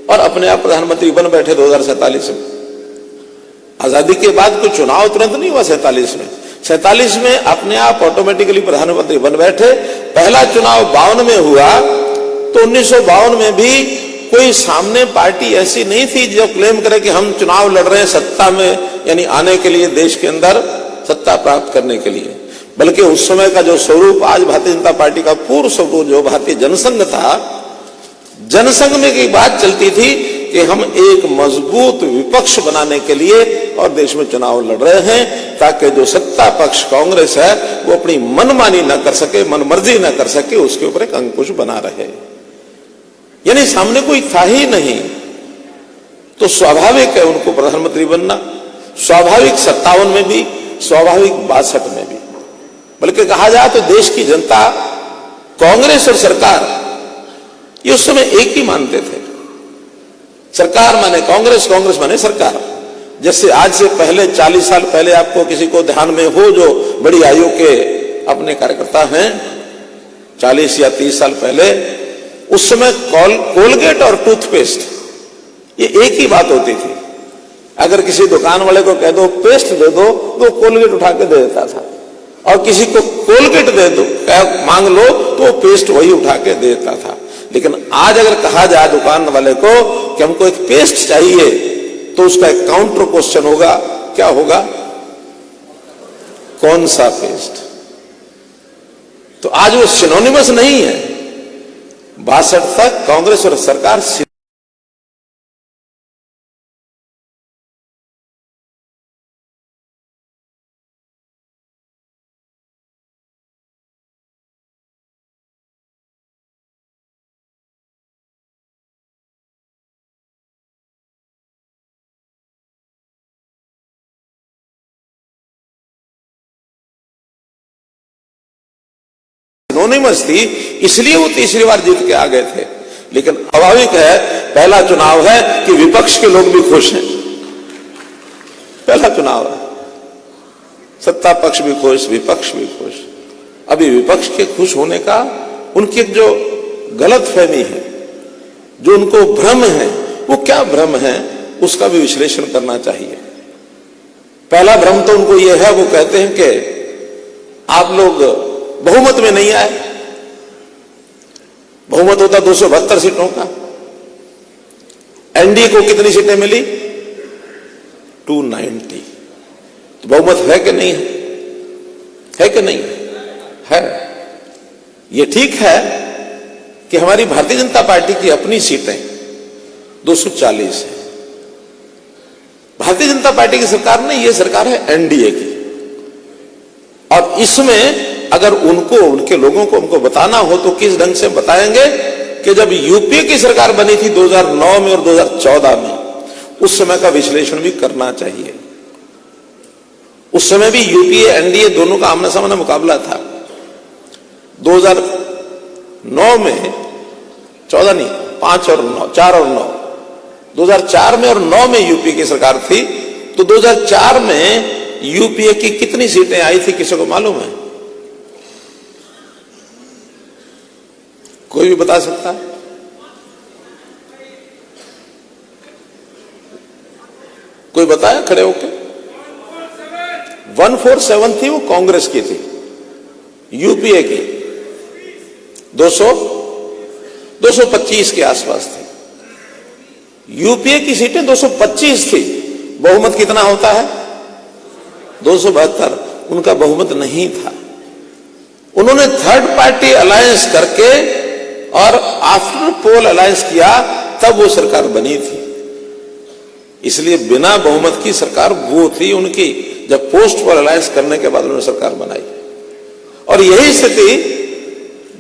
और अपने आप प्रधानमंत्री बन बैठे 2047 में। आजादी के बाद कोई चुनाव तुरंत नहीं हुआ 47 में अपने आप ऑटोमेटिकली प्रधानमंत्री बन बैठे। पहला चुनाव 52 में हुआ तो 1952 में भी कोई सामने पार्टी ऐसी नहीं थी जो क्लेम करे कि हम चुनाव लड़ रहे हैं सत्ता में, यानी आने के लिए, देश के अंदर सत्ता प्राप्त करने के लिए। बल्कि उस समय का जो स्वरूप, आज भारतीय जनता पार्टी का पूर्व स्वरूप जो भारतीय जनसंघ था, जनसंघ में की बात चलती थी कि हम एक मजबूत विपक्ष बनाने के लिए और देश में चुनाव लड़ रहे हैं ताकि जो सत्ता पक्ष कांग्रेस है वो अपनी मनमानी न कर सके, मनमर्जी न कर सके, उसके ऊपर एक अंकुश बना रहे। यानी सामने कोई था ही नहीं, तो स्वाभाविक है उनको प्रधानमंत्री बनना, स्वाभाविक 57 में भी, स्वाभाविक 62 में भी। बल्कि कहा जाए तो देश की जनता कांग्रेस और सरकार ये उस समय एक ही मानते थे। सरकार माने कांग्रेस, कांग्रेस माने सरकार। जैसे आज से पहले 40 साल पहले आपको किसी को ध्यान में हो जो बड़ी आयु के अपने कार्यकर्ता हैं, 40 या 30 साल पहले, उस समय कोलगेट और टूथपेस्ट ये एक ही बात होती थी। अगर किसी दुकान वाले को कह दो पेस्ट दे दो तो कोलगेट उठा के दे देता था, और किसी को कोलगेट दे दो मांग लो तो पेस्ट वही उठा के दे देता था। लेकिन आज अगर कहा जाए दुकान वाले को कि हमको एक पेस्ट चाहिए तो उसका एक काउंटर क्वेश्चन होगा, क्या होगा? कौन सा पेस्ट? तो आज वो सिनोनिमस नहीं है। 62 तक कांग्रेस और सरकार सिनोनिमस थी, इसलिए वो तीसरी बार जीत के आ गए थे। लेकिन स्वाभाविक है, पहला चुनाव है कि विपक्ष के लोग भी खुश हैं। पहला चुनाव है, सत्ता पक्ष भी खुश, विपक्ष भी खुश। अभी विपक्ष के खुश होने का उनकी जो गलत फहमी है, जो उनको भ्रम है, वो क्या भ्रम है उसका भी विश्लेषण करना चाहिए। पहला भ्रम तो उनको यह है, वो कहते हैं कि आप लोग बहुमत में नहीं आए। बहुमत होता 272 सीटों का, एनडीए को कितनी सीटें मिली? 290। तो बहुमत है कि नहीं है? है कि नहीं है? ये ठीक है कि हमारी भारतीय जनता पार्टी की अपनी सीटें 240 है। भारतीय जनता पार्टी की सरकार नहीं, ये सरकार है एनडीए की। और इसमें अगर उनको, उनके लोगों को उनको बताना हो तो किस ढंग से बताएंगे कि जब यूपीए की सरकार बनी थी 2009 में और 2014 में, उस समय का विश्लेषण भी करना चाहिए। उस समय भी यूपीए एनडीए दोनों का आमने सामने मुकाबला था। 2009 में 14 नहीं 5 और 9 4 और 9 2004 में और 9 में यूपीए की सरकार थी। तो 2004 में यूपीए की कितनी सीटें आई थी, किसी को मालूम है? कोई भी बता सकता है? कोई बताया खड़े होके? 147 थी, वो कांग्रेस की थी। यूपीए की 225 के आसपास थी। यूपीए की सीटें 225 थी। बहुमत कितना होता है? 272। उनका बहुमत नहीं था। उन्होंने थर्ड पार्टी अलायंस करके और आफ्टर पोल अलायंस किया, तब वो सरकार बनी थी। इसलिए बिना बहुमत की सरकार वो थी उनकी, जब पोस्ट पोल अलायंस करने के बाद उन्होंने सरकार बनाई। और यही स्थिति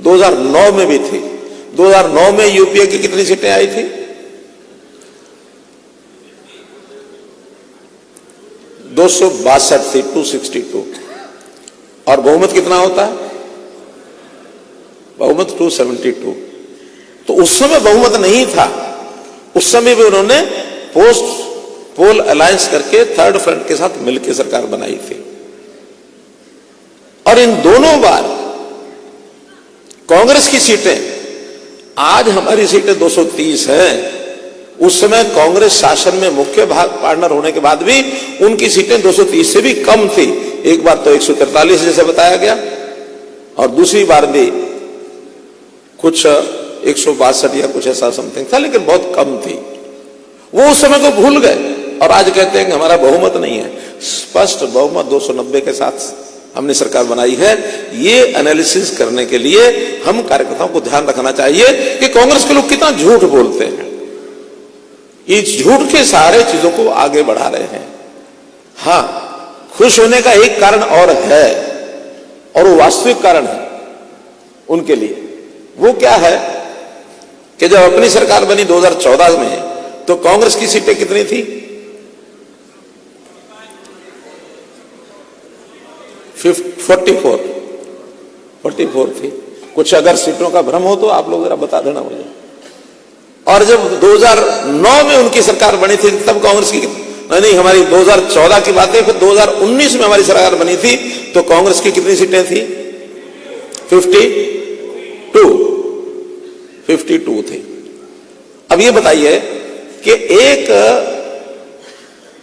2009 में भी थी। 2009 में यूपीए की कितनी सीटें आई थी? 262 थी, 262। और बहुमत कितना होता है? बहुमत 272। तो उस समय बहुमत नहीं था। उस समय भी उन्होंने पोस्ट पोल अलायंस करके थर्ड फ्रंट के साथ मिलकर सरकार बनाई थी। और इन दोनों बार कांग्रेस की सीटें, आज हमारी सीटें 230 हैं। उस समय कांग्रेस शासन में मुख्य भाग पार्टनर होने के बाद भी उनकी सीटें 230 से भी कम थी। एक बार तो 143 जैसे बताया गया, और दूसरी बार भी कुछ 162 या कुछ ऐसा समथिंग था, लेकिन बहुत कम थी। वो उस समय को भूल गए और आज कहते हैं कि हमारा बहुमत नहीं है। स्पष्ट बहुमत 290 के साथ हमने सरकार बनाई है। ये एनालिसिस करने के लिए हम कार्यकर्ताओं को ध्यान रखना चाहिए कि कांग्रेस के लोग कितना झूठ बोलते हैं। ये झूठ के सारे चीजों को आगे बढ़ा रहे हैं। हां, खुश होने का एक कारण और है, और वो वास्तविक कारण है उनके लिए। वो क्या है कि जब अपनी सरकार बनी 2014 में, तो कांग्रेस की सीटें कितनी थी? 44 थी। कुछ अगर सीटों का भ्रम हो तो आप लोग जरा बता देना मुझे। और जब 2009 में उनकी सरकार बनी थी, तब कांग्रेस की नहीं, हमारी 2014 की बात है, फिर 2019 में हमारी सरकार बनी थी, तो कांग्रेस की कितनी सीटें थी? 52 थी। अब ये बताइए कि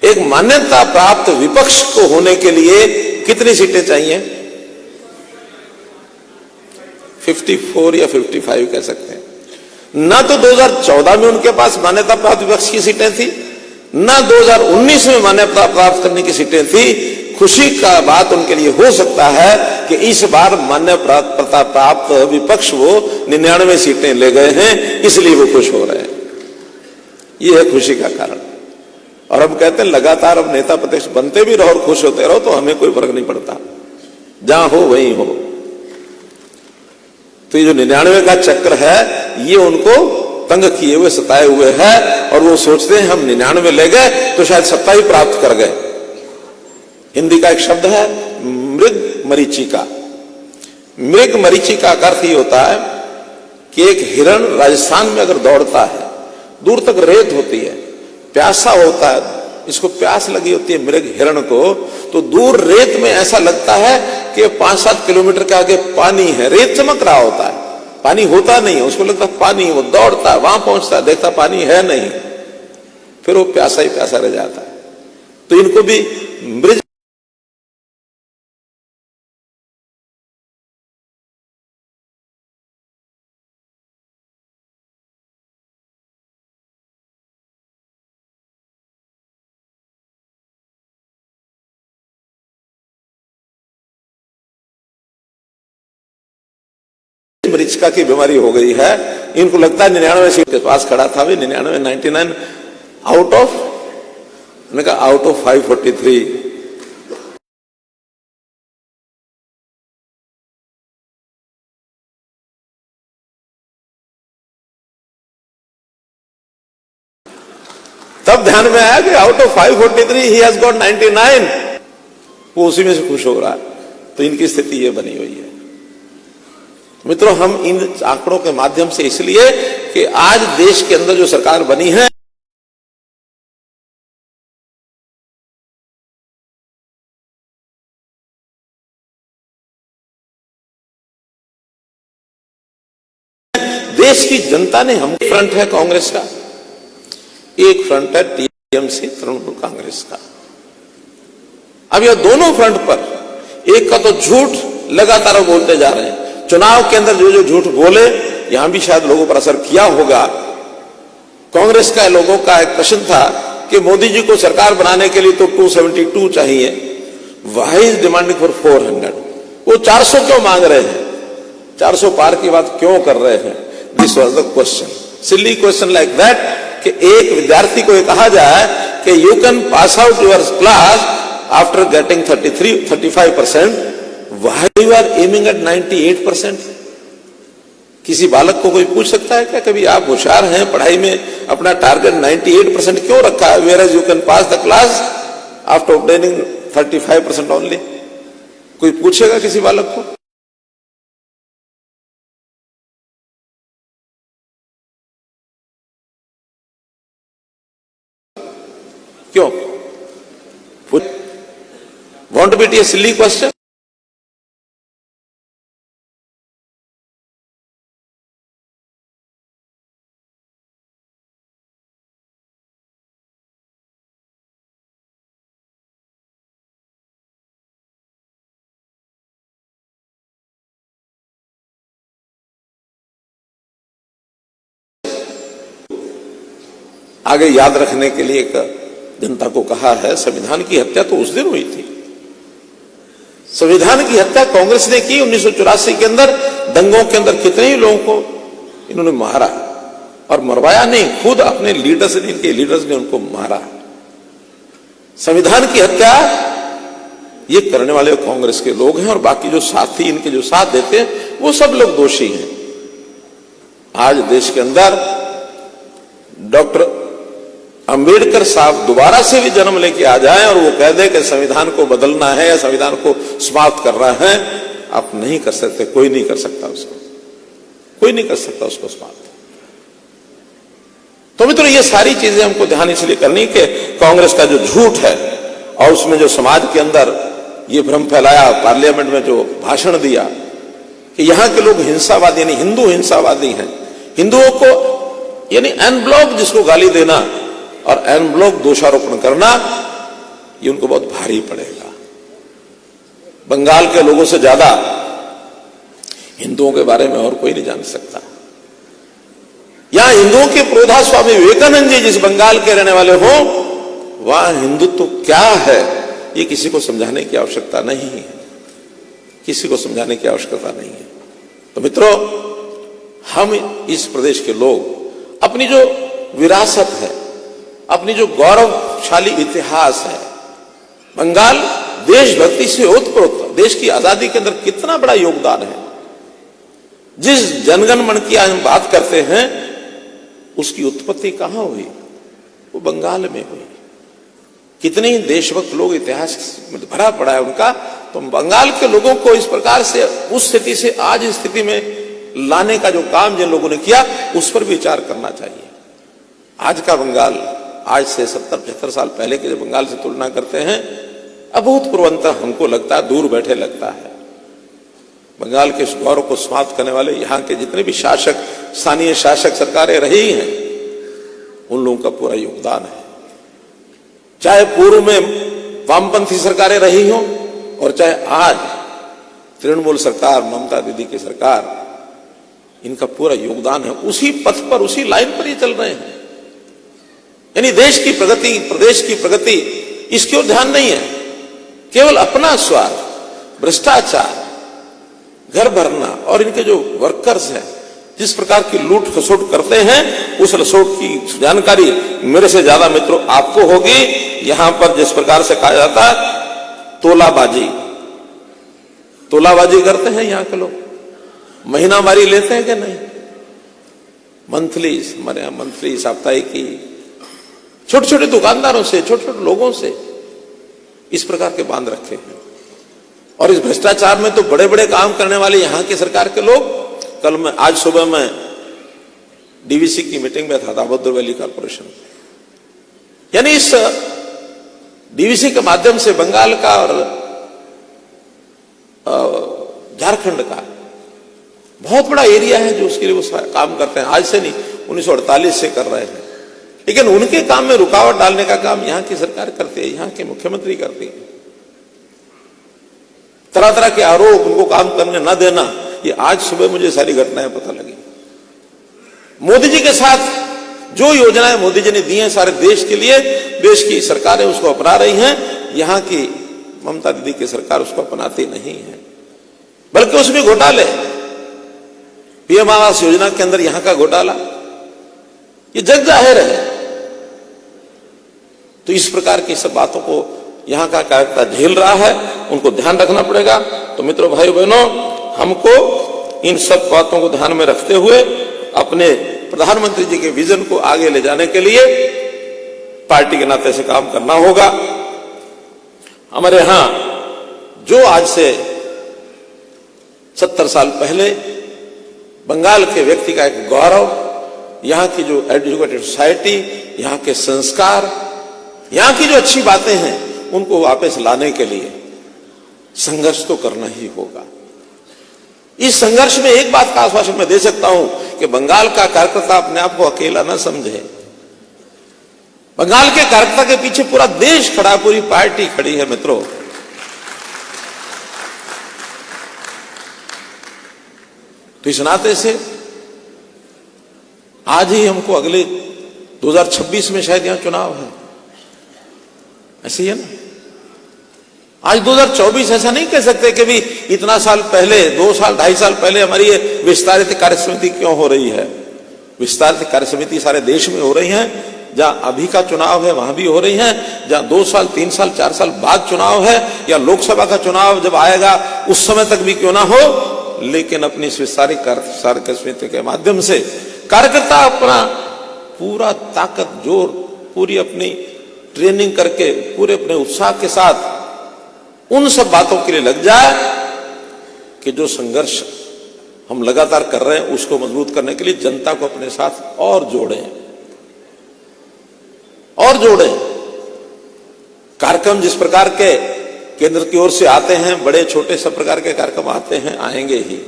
एक मान्यता प्राप्त विपक्ष को होने के लिए कितनी सीटें चाहिए? 54 या 55 कह सकते हैं। ना तो 2014 में उनके पास मान्यता प्राप्त विपक्ष की सीटें थी, ना 2019 में मान्यता प्राप्त करने की सीटें थी। खुशी का बात उनके लिए हो सकता है कि इस बार मान्यता प्राप्त विपक्ष वो 99 सीटें ले गए हैं, इसलिए वो खुश हो रहे हैं। ये है खुशी का कारण। और हम कहते हैं लगातार अब नेता प्रतिपक्ष बनते भी रहो और खुश होते रहो, तो हमें कोई फर्क नहीं पड़ता, जहां हो वहीं हो। तो ये जो 99 का चक्र है, ये उनको तंग किए हुए, सताए हुए है, और वो सोचते हैं हम 99 ले गए तो शायद सत्ता ही प्राप्त कर गए। हिंदी का एक शब्द है मृग मरीचिका। मृग मरीचिका का अर्थ ये होता है कि एक हिरण राजस्थान में अगर दौड़ता है, दूर तक रेत होती है, प्यासा होता है, इसको प्यास लगी होती है मृग हिरण को, तो दूर रेत में ऐसा लगता है कि 5-7 किलोमीटर के आगे पानी है, रेत चमक रहा होता है, पानी होता नहीं है, उसको लगता है पानी, वो दौड़ता है, वहां पहुंचता है, देखता पानी है नहीं, फिर वो प्यासा ही प्यासा रह जाता है। तो इनको भी मृग मरीचिका की बीमारी हो गई है। इनको लगता है 99 सीट के पास खड़ा था, भी 99 आउट ऑफ, मैंने कहा आउट ऑफ 543। तब ध्यान में आया कि out of 543 he has got 99। वो उसी में से खुश हो रहा है। तो इनकी स्थिति ये बनी हुई है। मित्रों, हम इन आंकड़ों के माध्यम से इसलिए कि आज देश के अंदर जो सरकार बनी है, देश की जनता ने हम फ्रंट है कांग्रेस का, एक फ्रंट है टीएमसी तृणमूल कांग्रेस का। अब यह दोनों फ्रंट पर एक का तो झूठ लगातार बोलते जा रहे हैं। चुनाव के अंदर जो जो झूठ बोले, यहां भी शायद लोगों पर असर किया होगा। कांग्रेस का लोगों का एक प्रश्न था कि मोदी जी को सरकार बनाने के लिए तो 272 चाहिए, व्हाई इज डिमांडिंग फॉर 400? वो 400 क्यों मांग रहे हैं? 400 पार की बात क्यों कर रहे हैं? This was the question, silly question like that, कि एक विद्यार्थी को यह कहा जाए कि you can pass out your class after getting 35%, why you are aiming at 98%? किसी बालक को कोई पूछ सकता है क्या कभी, आप होशियार हैं पढ़ाई में, अपना टारगेट 98% क्यों रखा है, whereas you can pass the class after obtaining 35% only? कोई पूछेगा किसी बालक को? क्यों? Want to be a silly question? आगे याद रखने के लिए जनता को कहा है, संविधान की हत्या तो उस दिन हुई थी। संविधान की हत्या कांग्रेस ने की 1984 के अंदर। दंगों के अंदर कितने ही लोगों को इन्होंने मारा, और मरवाया नहीं, खुद अपने लीडर्स ने, इनके लीडर्स ने उनको मारा। संविधान की हत्या ये करने वाले कांग्रेस के लोग हैं, और बाकी जो साथी इनके जो साथ देते हैं वो सब लोग दोषी हैं। आज देश के अंदर डॉक्टर अंबेडकर साहब दोबारा से भी जन्म लेके आ जाएं और वो कह दे कि संविधान को बदलना है या संविधान को समाप्त करना है, आप नहीं कर सकते, कोई नहीं कर सकता उसको, कोई नहीं कर सकता उसको समाप्त। तो मित्रों, ये सारी चीजें हमको ध्यान इसलिए करनी कि कांग्रेस का जो झूठ है और उसमें जो समाज के अंदर ये भ्रम फैलाया, पार्लियामेंट में जो भाषण दिया कि यहां के लोग हिंसावादी यानी हिंदू हिंसावादी हैं, हिंदुओं को यानी एन ब्लॉक जिसको गाली देना और एन ब्लॉक दोषारोपण करना, ये उनको बहुत भारी पड़ेगा। बंगाल के लोगों से ज्यादा हिंदुओं के बारे में और कोई नहीं जान सकता। यहां हिंदुओं के प्रोधा स्वामी विवेकानंद जी जिस बंगाल के रहने वाले हो, वहां हिंदुत्व क्या है ये किसी को समझाने की आवश्यकता नहीं है, किसी को समझाने की आवश्यकता नहीं है। तो मित्रों, हम इस प्रदेश के लोग अपनी जो विरासत है, अपनी जो गौरवशाली इतिहास है, बंगाल देशभक्ति से ओतप्रोत देश की आजादी के अंदर कितना बड़ा योगदान है। जिस जनगण मन की आज हम बात करते हैं उसकी उत्पत्ति कहां हुई? वो बंगाल में हुई। कितने ही देशभक्त लोग इतिहास में भरा पड़ा है उनका। तो बंगाल के लोगों को इस प्रकार से उस स्थिति से आज इस स्थिति में लाने का जो काम जिन लोगों ने किया उस पर विचार करना चाहिए। आज का बंगाल आज से 70-75 साल पहले के जो बंगाल से तुलना करते हैं, अभूतपूर्व अंतर हमको लगता है, दूर बैठे लगता है। बंगाल के इस गौरव को समाप्त करने वाले यहाँ के जितने भी शासक, स्थानीय शासक सरकारें रही हैं, उन लोगों का पूरा योगदान है। चाहे पूर्व में वामपंथी सरकारें रही हों और चाहे आज तृणमूल सरकार, ममता दीदी की सरकार, इनका पूरा योगदान है। उसी पथ पर, उसी लाइन पर ये चल रहे हैं। यानी देश की प्रगति, प्रदेश की प्रगति, इसकी ओर ध्यान नहीं है। केवल अपना स्वार्थ, भ्रष्टाचार, घर भरना, और इनके जो वर्कर्स हैं जिस प्रकार की लूट खसोट करते हैं, उस लसोट की जानकारी मेरे से ज्यादा मित्रों आपको होगी। यहां पर जिस प्रकार से कहा जाता है तोलाबाजी, तोलाबाजी करते हैं यहाँ के लोग, महीनावारी लेते हैं कि नहीं, मंथली, हमारे यहां मंथली, साप्ताहिकी, छोटे छोटे दुकानदारों से, छोटे छोटे लोगों से इस प्रकार के बांध रखे हैं। और इस भ्रष्टाचार में तो बड़े बड़े काम करने वाले यहां की सरकार के लोग, आज सुबह मैं डीवीसी की मीटिंग में था, दामोदर वैली कॉर्पोरेशन, यानी इस डीवीसी के माध्यम से बंगाल का और झारखंड का बहुत बड़ा एरिया है जो उसके लिए वो काम करते हैं। आज से नहीं, 1948 से कर रहे हैं, लेकिन उनके काम में रुकावट डालने का काम यहां की सरकार करती है, यहां के मुख्यमंत्री करती है। तरह तरह के आरोप, उनको काम करने न देना, ये आज सुबह मुझे सारी घटनाएं पता लगी। मोदी जी के साथ जो योजनाएं मोदी जी ने दी हैं सारे देश के लिए, देश की सरकारें उसको अपना रही हैं, यहां की ममता दीदी की सरकार उसको अपनाती नहीं है, बल्कि उसमें घोटाले, पीएम आवास योजना के अंदर यहां का घोटाला ये जग जाहिर है। तो इस प्रकार की सब बातों को यहां का कार्यकर्ता झेल रहा है, उनको ध्यान रखना पड़ेगा। तो मित्रों, भाई बहनों, हमको इन सब बातों को ध्यान में रखते हुए अपने प्रधानमंत्री जी के विजन को आगे ले जाने के लिए पार्टी के नाते से काम करना होगा। हमारे यहां जो आज से 70 साल पहले बंगाल के व्यक्ति का एक गौरव, यहां की जो एजुकेटेड सोसाइटी, यहां के संस्कार, यहां की जो अच्छी बातें हैं, उनको वापस लाने के लिए संघर्ष तो करना ही होगा। इस संघर्ष में एक बात का आश्वासन मैं दे सकता हूं कि बंगाल का कार्यकर्ता अपने आप को अकेला न समझे। बंगाल के कार्यकर्ता के पीछे पूरा देश खड़ा, पूरी पार्टी खड़ी है। मित्रों, तो इस नाते से आज ही हमको अगले 2026 में शायद यहां चुनाव है, ऐसे ही है ना। आज 2024 ऐसा नहीं कह सकते कि भी इतना साल पहले, 2 साल 2.5 साल पहले हमारी ये विस्तारित कार्यसमिति क्यों हो रही है। विस्तारित कार्यसमिति सारे देश में हो रही है, जहां अभी का चुनाव है वहां भी हो रही है, जहां 2 साल 3 साल 4 साल बाद चुनाव है, या लोकसभा का चुनाव जब आएगा उस समय तक भी क्यों ना हो, लेकिन अपनी इस विस्तारित कार्यसमिति के माध्यम से कार्यकर्ता अपना पूरा ताकत, जोर, पूरी अपनी ट्रेनिंग करके, पूरे अपने उत्साह के साथ उन सब बातों के लिए लग जाए कि जो संघर्ष हम लगातार कर रहे हैं उसको मजबूत करने के लिए जनता को अपने साथ और जोड़ें। कार्यक्रम जिस प्रकार के केंद्र की ओर से आते हैं, बड़े छोटे सब प्रकार के कार्यक्रम आते हैं, आएंगे ही,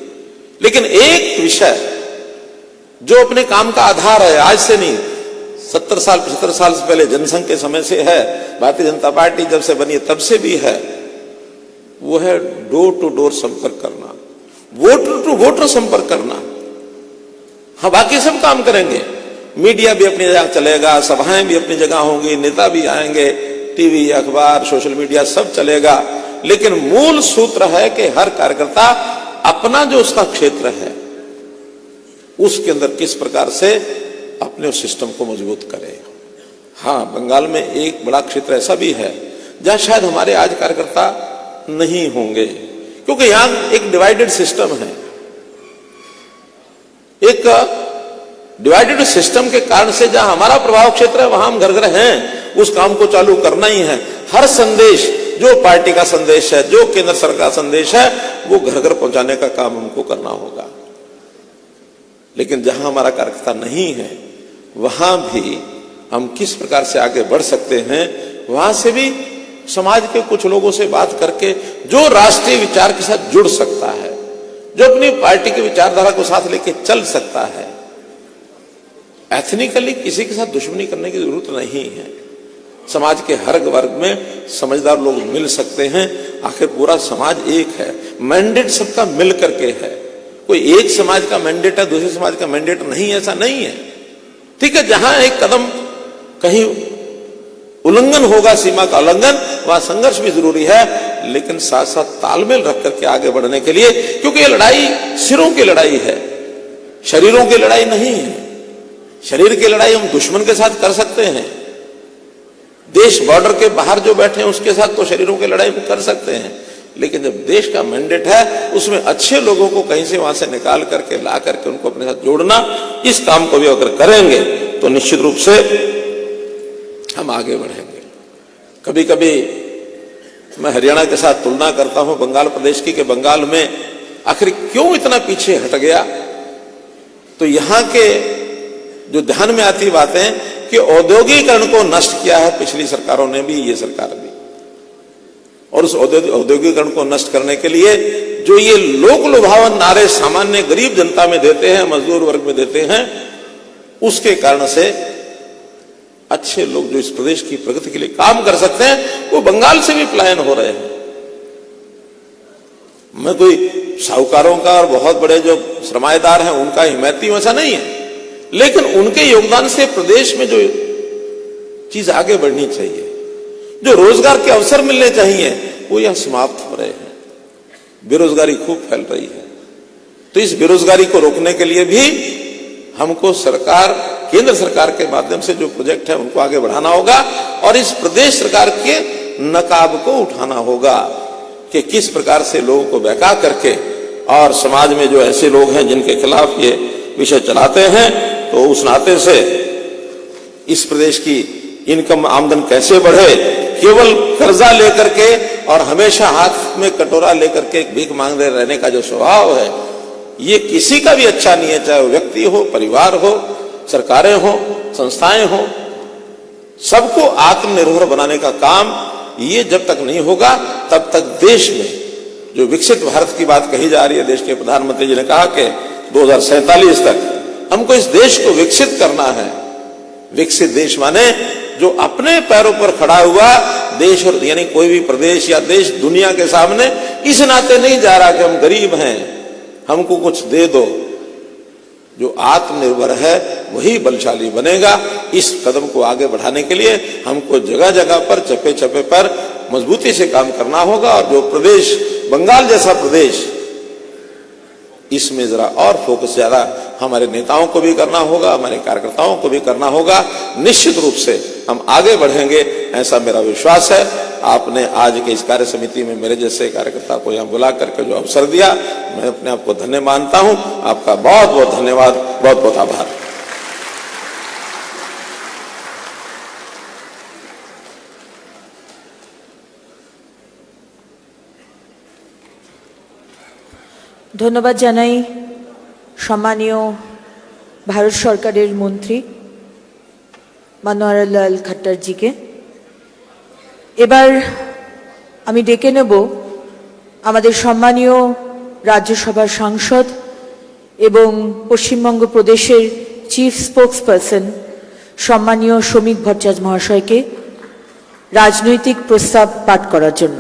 लेकिन एक विषय जो अपने काम का आधार है, आज से नहीं, 70 साल 75 साल से पहले जनसंघ के समय से है, भारतीय जनता पार्टी जब से बनी तब से भी है, वो है डोर टू डोर संपर्क करना, वोटर टू वोटर संपर्क करना। हाँ, बाकी सब काम करेंगे, मीडिया भी अपनी जगह चलेगा, सभाएं भी अपनी जगह होंगी, नेता भी आएंगे, टीवी, अखबार, सोशल मीडिया सब चलेगा, लेकिन मूल सूत्र है कि हर कार्यकर्ता अपना जो उसका क्षेत्र है उसके अंदर किस प्रकार से अपने उस सिस्टम को मजबूत करे। हाँ, बंगाल में एक बड़ा क्षेत्र ऐसा भी है जहां शायद हमारे आज कार्यकर्ता नहीं होंगे, क्योंकि यहां एक डिवाइडेड सिस्टम है। एक डिवाइडेड सिस्टम के कारण से जहां हमारा प्रभाव क्षेत्र है वहां हम घर घर हैं, उस काम को चालू करना ही है। हर संदेश, जो पार्टी का संदेश है, जो केंद्र सरकार का संदेश है, वो घर घर पहुंचाने का काम हमको करना होगा। लेकिन जहां हमारा कार्यकर्ता नहीं है वहां भी हम किस प्रकार से आगे बढ़ सकते हैं, वहां से भी समाज के कुछ लोगों से बात करके जो राष्ट्रीय विचार के साथ जुड़ सकता है, जो अपनी पार्टी की विचारधारा को साथ लेके चल सकता है। एथनिकली किसी के साथ दुश्मनी करने की जरूरत नहीं है। समाज के हर वर्ग में समझदार लोग मिल सकते हैं। आखिर पूरा समाज एक है, मैंडेट सबका मिल करके है। कोई एक समाज का मैंडेट है, दूसरे समाज का मैंडेट नहीं, ऐसा नहीं है। ठीक है, जहां एक कदम कहीं उल्लंघन होगा, सीमा का उल्लंघन, वहां संघर्ष भी जरूरी है, लेकिन साथ साथ तालमेल रख करके आगे बढ़ने के लिए, क्योंकि ये लड़ाई सिरों की लड़ाई है, शरीरों की लड़ाई नहीं है। शरीर की लड़ाई हम दुश्मन के साथ कर सकते हैं, देश बॉर्डर के बाहर जो बैठे हैं उसके साथ तो शरीरों की लड़ाई कर सकते हैं, लेकिन जब देश का मैंडेट है उसमें अच्छे लोगों को कहीं से वहां से निकाल करके ला करके उनको अपने साथ जोड़ना, इस काम को भी अगर करेंगे तो निश्चित रूप से हम आगे बढ़ेंगे। कभी कभी मैं हरियाणा के साथ तुलना करता हूं बंगाल प्रदेश की कि बंगाल में आखिर क्यों इतना पीछे हट गया, तो यहां के जो ध्यान में आती बातें कि औद्योगिकरण को नष्ट किया है पिछली सरकारों ने भी, ये सरकार भी। और उस औद्योगिकरण को नष्ट करने के लिए जो ये लोक लुभावन नारे सामान्य गरीब जनता में देते हैं, मजदूर वर्ग में देते हैं, उसके कारण से अच्छे लोग जो इस प्रदेश की प्रगति के लिए काम कर सकते हैं वो बंगाल से भी पलायन हो रहे हैं। मैं कोई साहूकारों का और बहुत बड़े जो सरमाएदार हैं उनका हिमायती हूं, ऐसा नहीं है, लेकिन उनके योगदान से प्रदेश में जो चीज आगे बढ़नी चाहिए, जो रोजगार के अवसर मिलने चाहिए, वो यहां समाप्त हो रहे हैं। बेरोजगारी खूब फैल रही है, तो इस बेरोजगारी को रोकने के लिए भी हमको सरकार, केंद्र सरकार के माध्यम से जो प्रोजेक्ट है उनको आगे बढ़ाना होगा और इस प्रदेश सरकार के नकाब को उठाना होगा कि किस प्रकार से लोगों को बहका करके और समाज में जो ऐसे लोग हैं जिनके खिलाफ ये विषय चलाते हैं, तो उस नाते से इस प्रदेश की इनकम आमदन कैसे बढ़े। केवल कर्जा लेकर के और हमेशा हाथ में कटोरा लेकर के भीख मांगते रहने का जो स्वभाव है, ये किसी का भी अच्छा नहीं है, चाहे वो व्यक्ति हो, परिवार हो, सरकारें हो, संस्थाएं हो। सबको आत्मनिर्भर बनाने का काम ये जब तक नहीं होगा तब तक देश में जो विकसित भारत की बात कही जा रही है, देश के प्रधानमंत्री जी ने कहा कि 2047 तक हमको इस देश को विकसित करना है। विकसित देश माने जो अपने पैरों पर खड़ा हुआ देश, और यानी कोई भी प्रदेश या देश दुनिया के सामने इस नाते नहीं जा रहा कि हम गरीब हैं, हमको कुछ दे दो। जो आत्मनिर्भर है वही बलशाली बनेगा। इस कदम को आगे बढ़ाने के लिए हमको जगह जगह पर, चप्पे चप्पे पर मजबूती से काम करना होगा। और जो प्रदेश, बंगाल जैसा प्रदेश, इसमें जरा और फोकस ज्यादा हमारे नेताओं को भी करना होगा, हमारे कार्यकर्ताओं को भी करना होगा। निश्चित रूप से हम आगे बढ़ेंगे, ऐसा मेरा विश्वास है। आपने आज के इस कार्य समिति में मेरे जैसे कार्यकर्ता को यहाँ बुला करके जो अवसर दिया, मैं अपने आप को धन्य मानता हूं। आपका बहुत बहुत धन्यवाद, बहुत बहुत आभार। ধন্যবাদ জানাই সম্মানীয় ভারত সরকারের মন্ত্রী মনোহরলাল খট্টারজিকে। এবার আমি ডেকে নেব আমাদের সম্মানীয় রাজ্যসভার সাংসদ এবং পশ্চিমবঙ্গ প্রদেশের চিফ স্পোক্সপারসন সম্মানীয় শ্রমিক ভট্টাচার্য মহাশয়কে রাজনৈতিক প্রস্তাব পাঠ করার জন্য।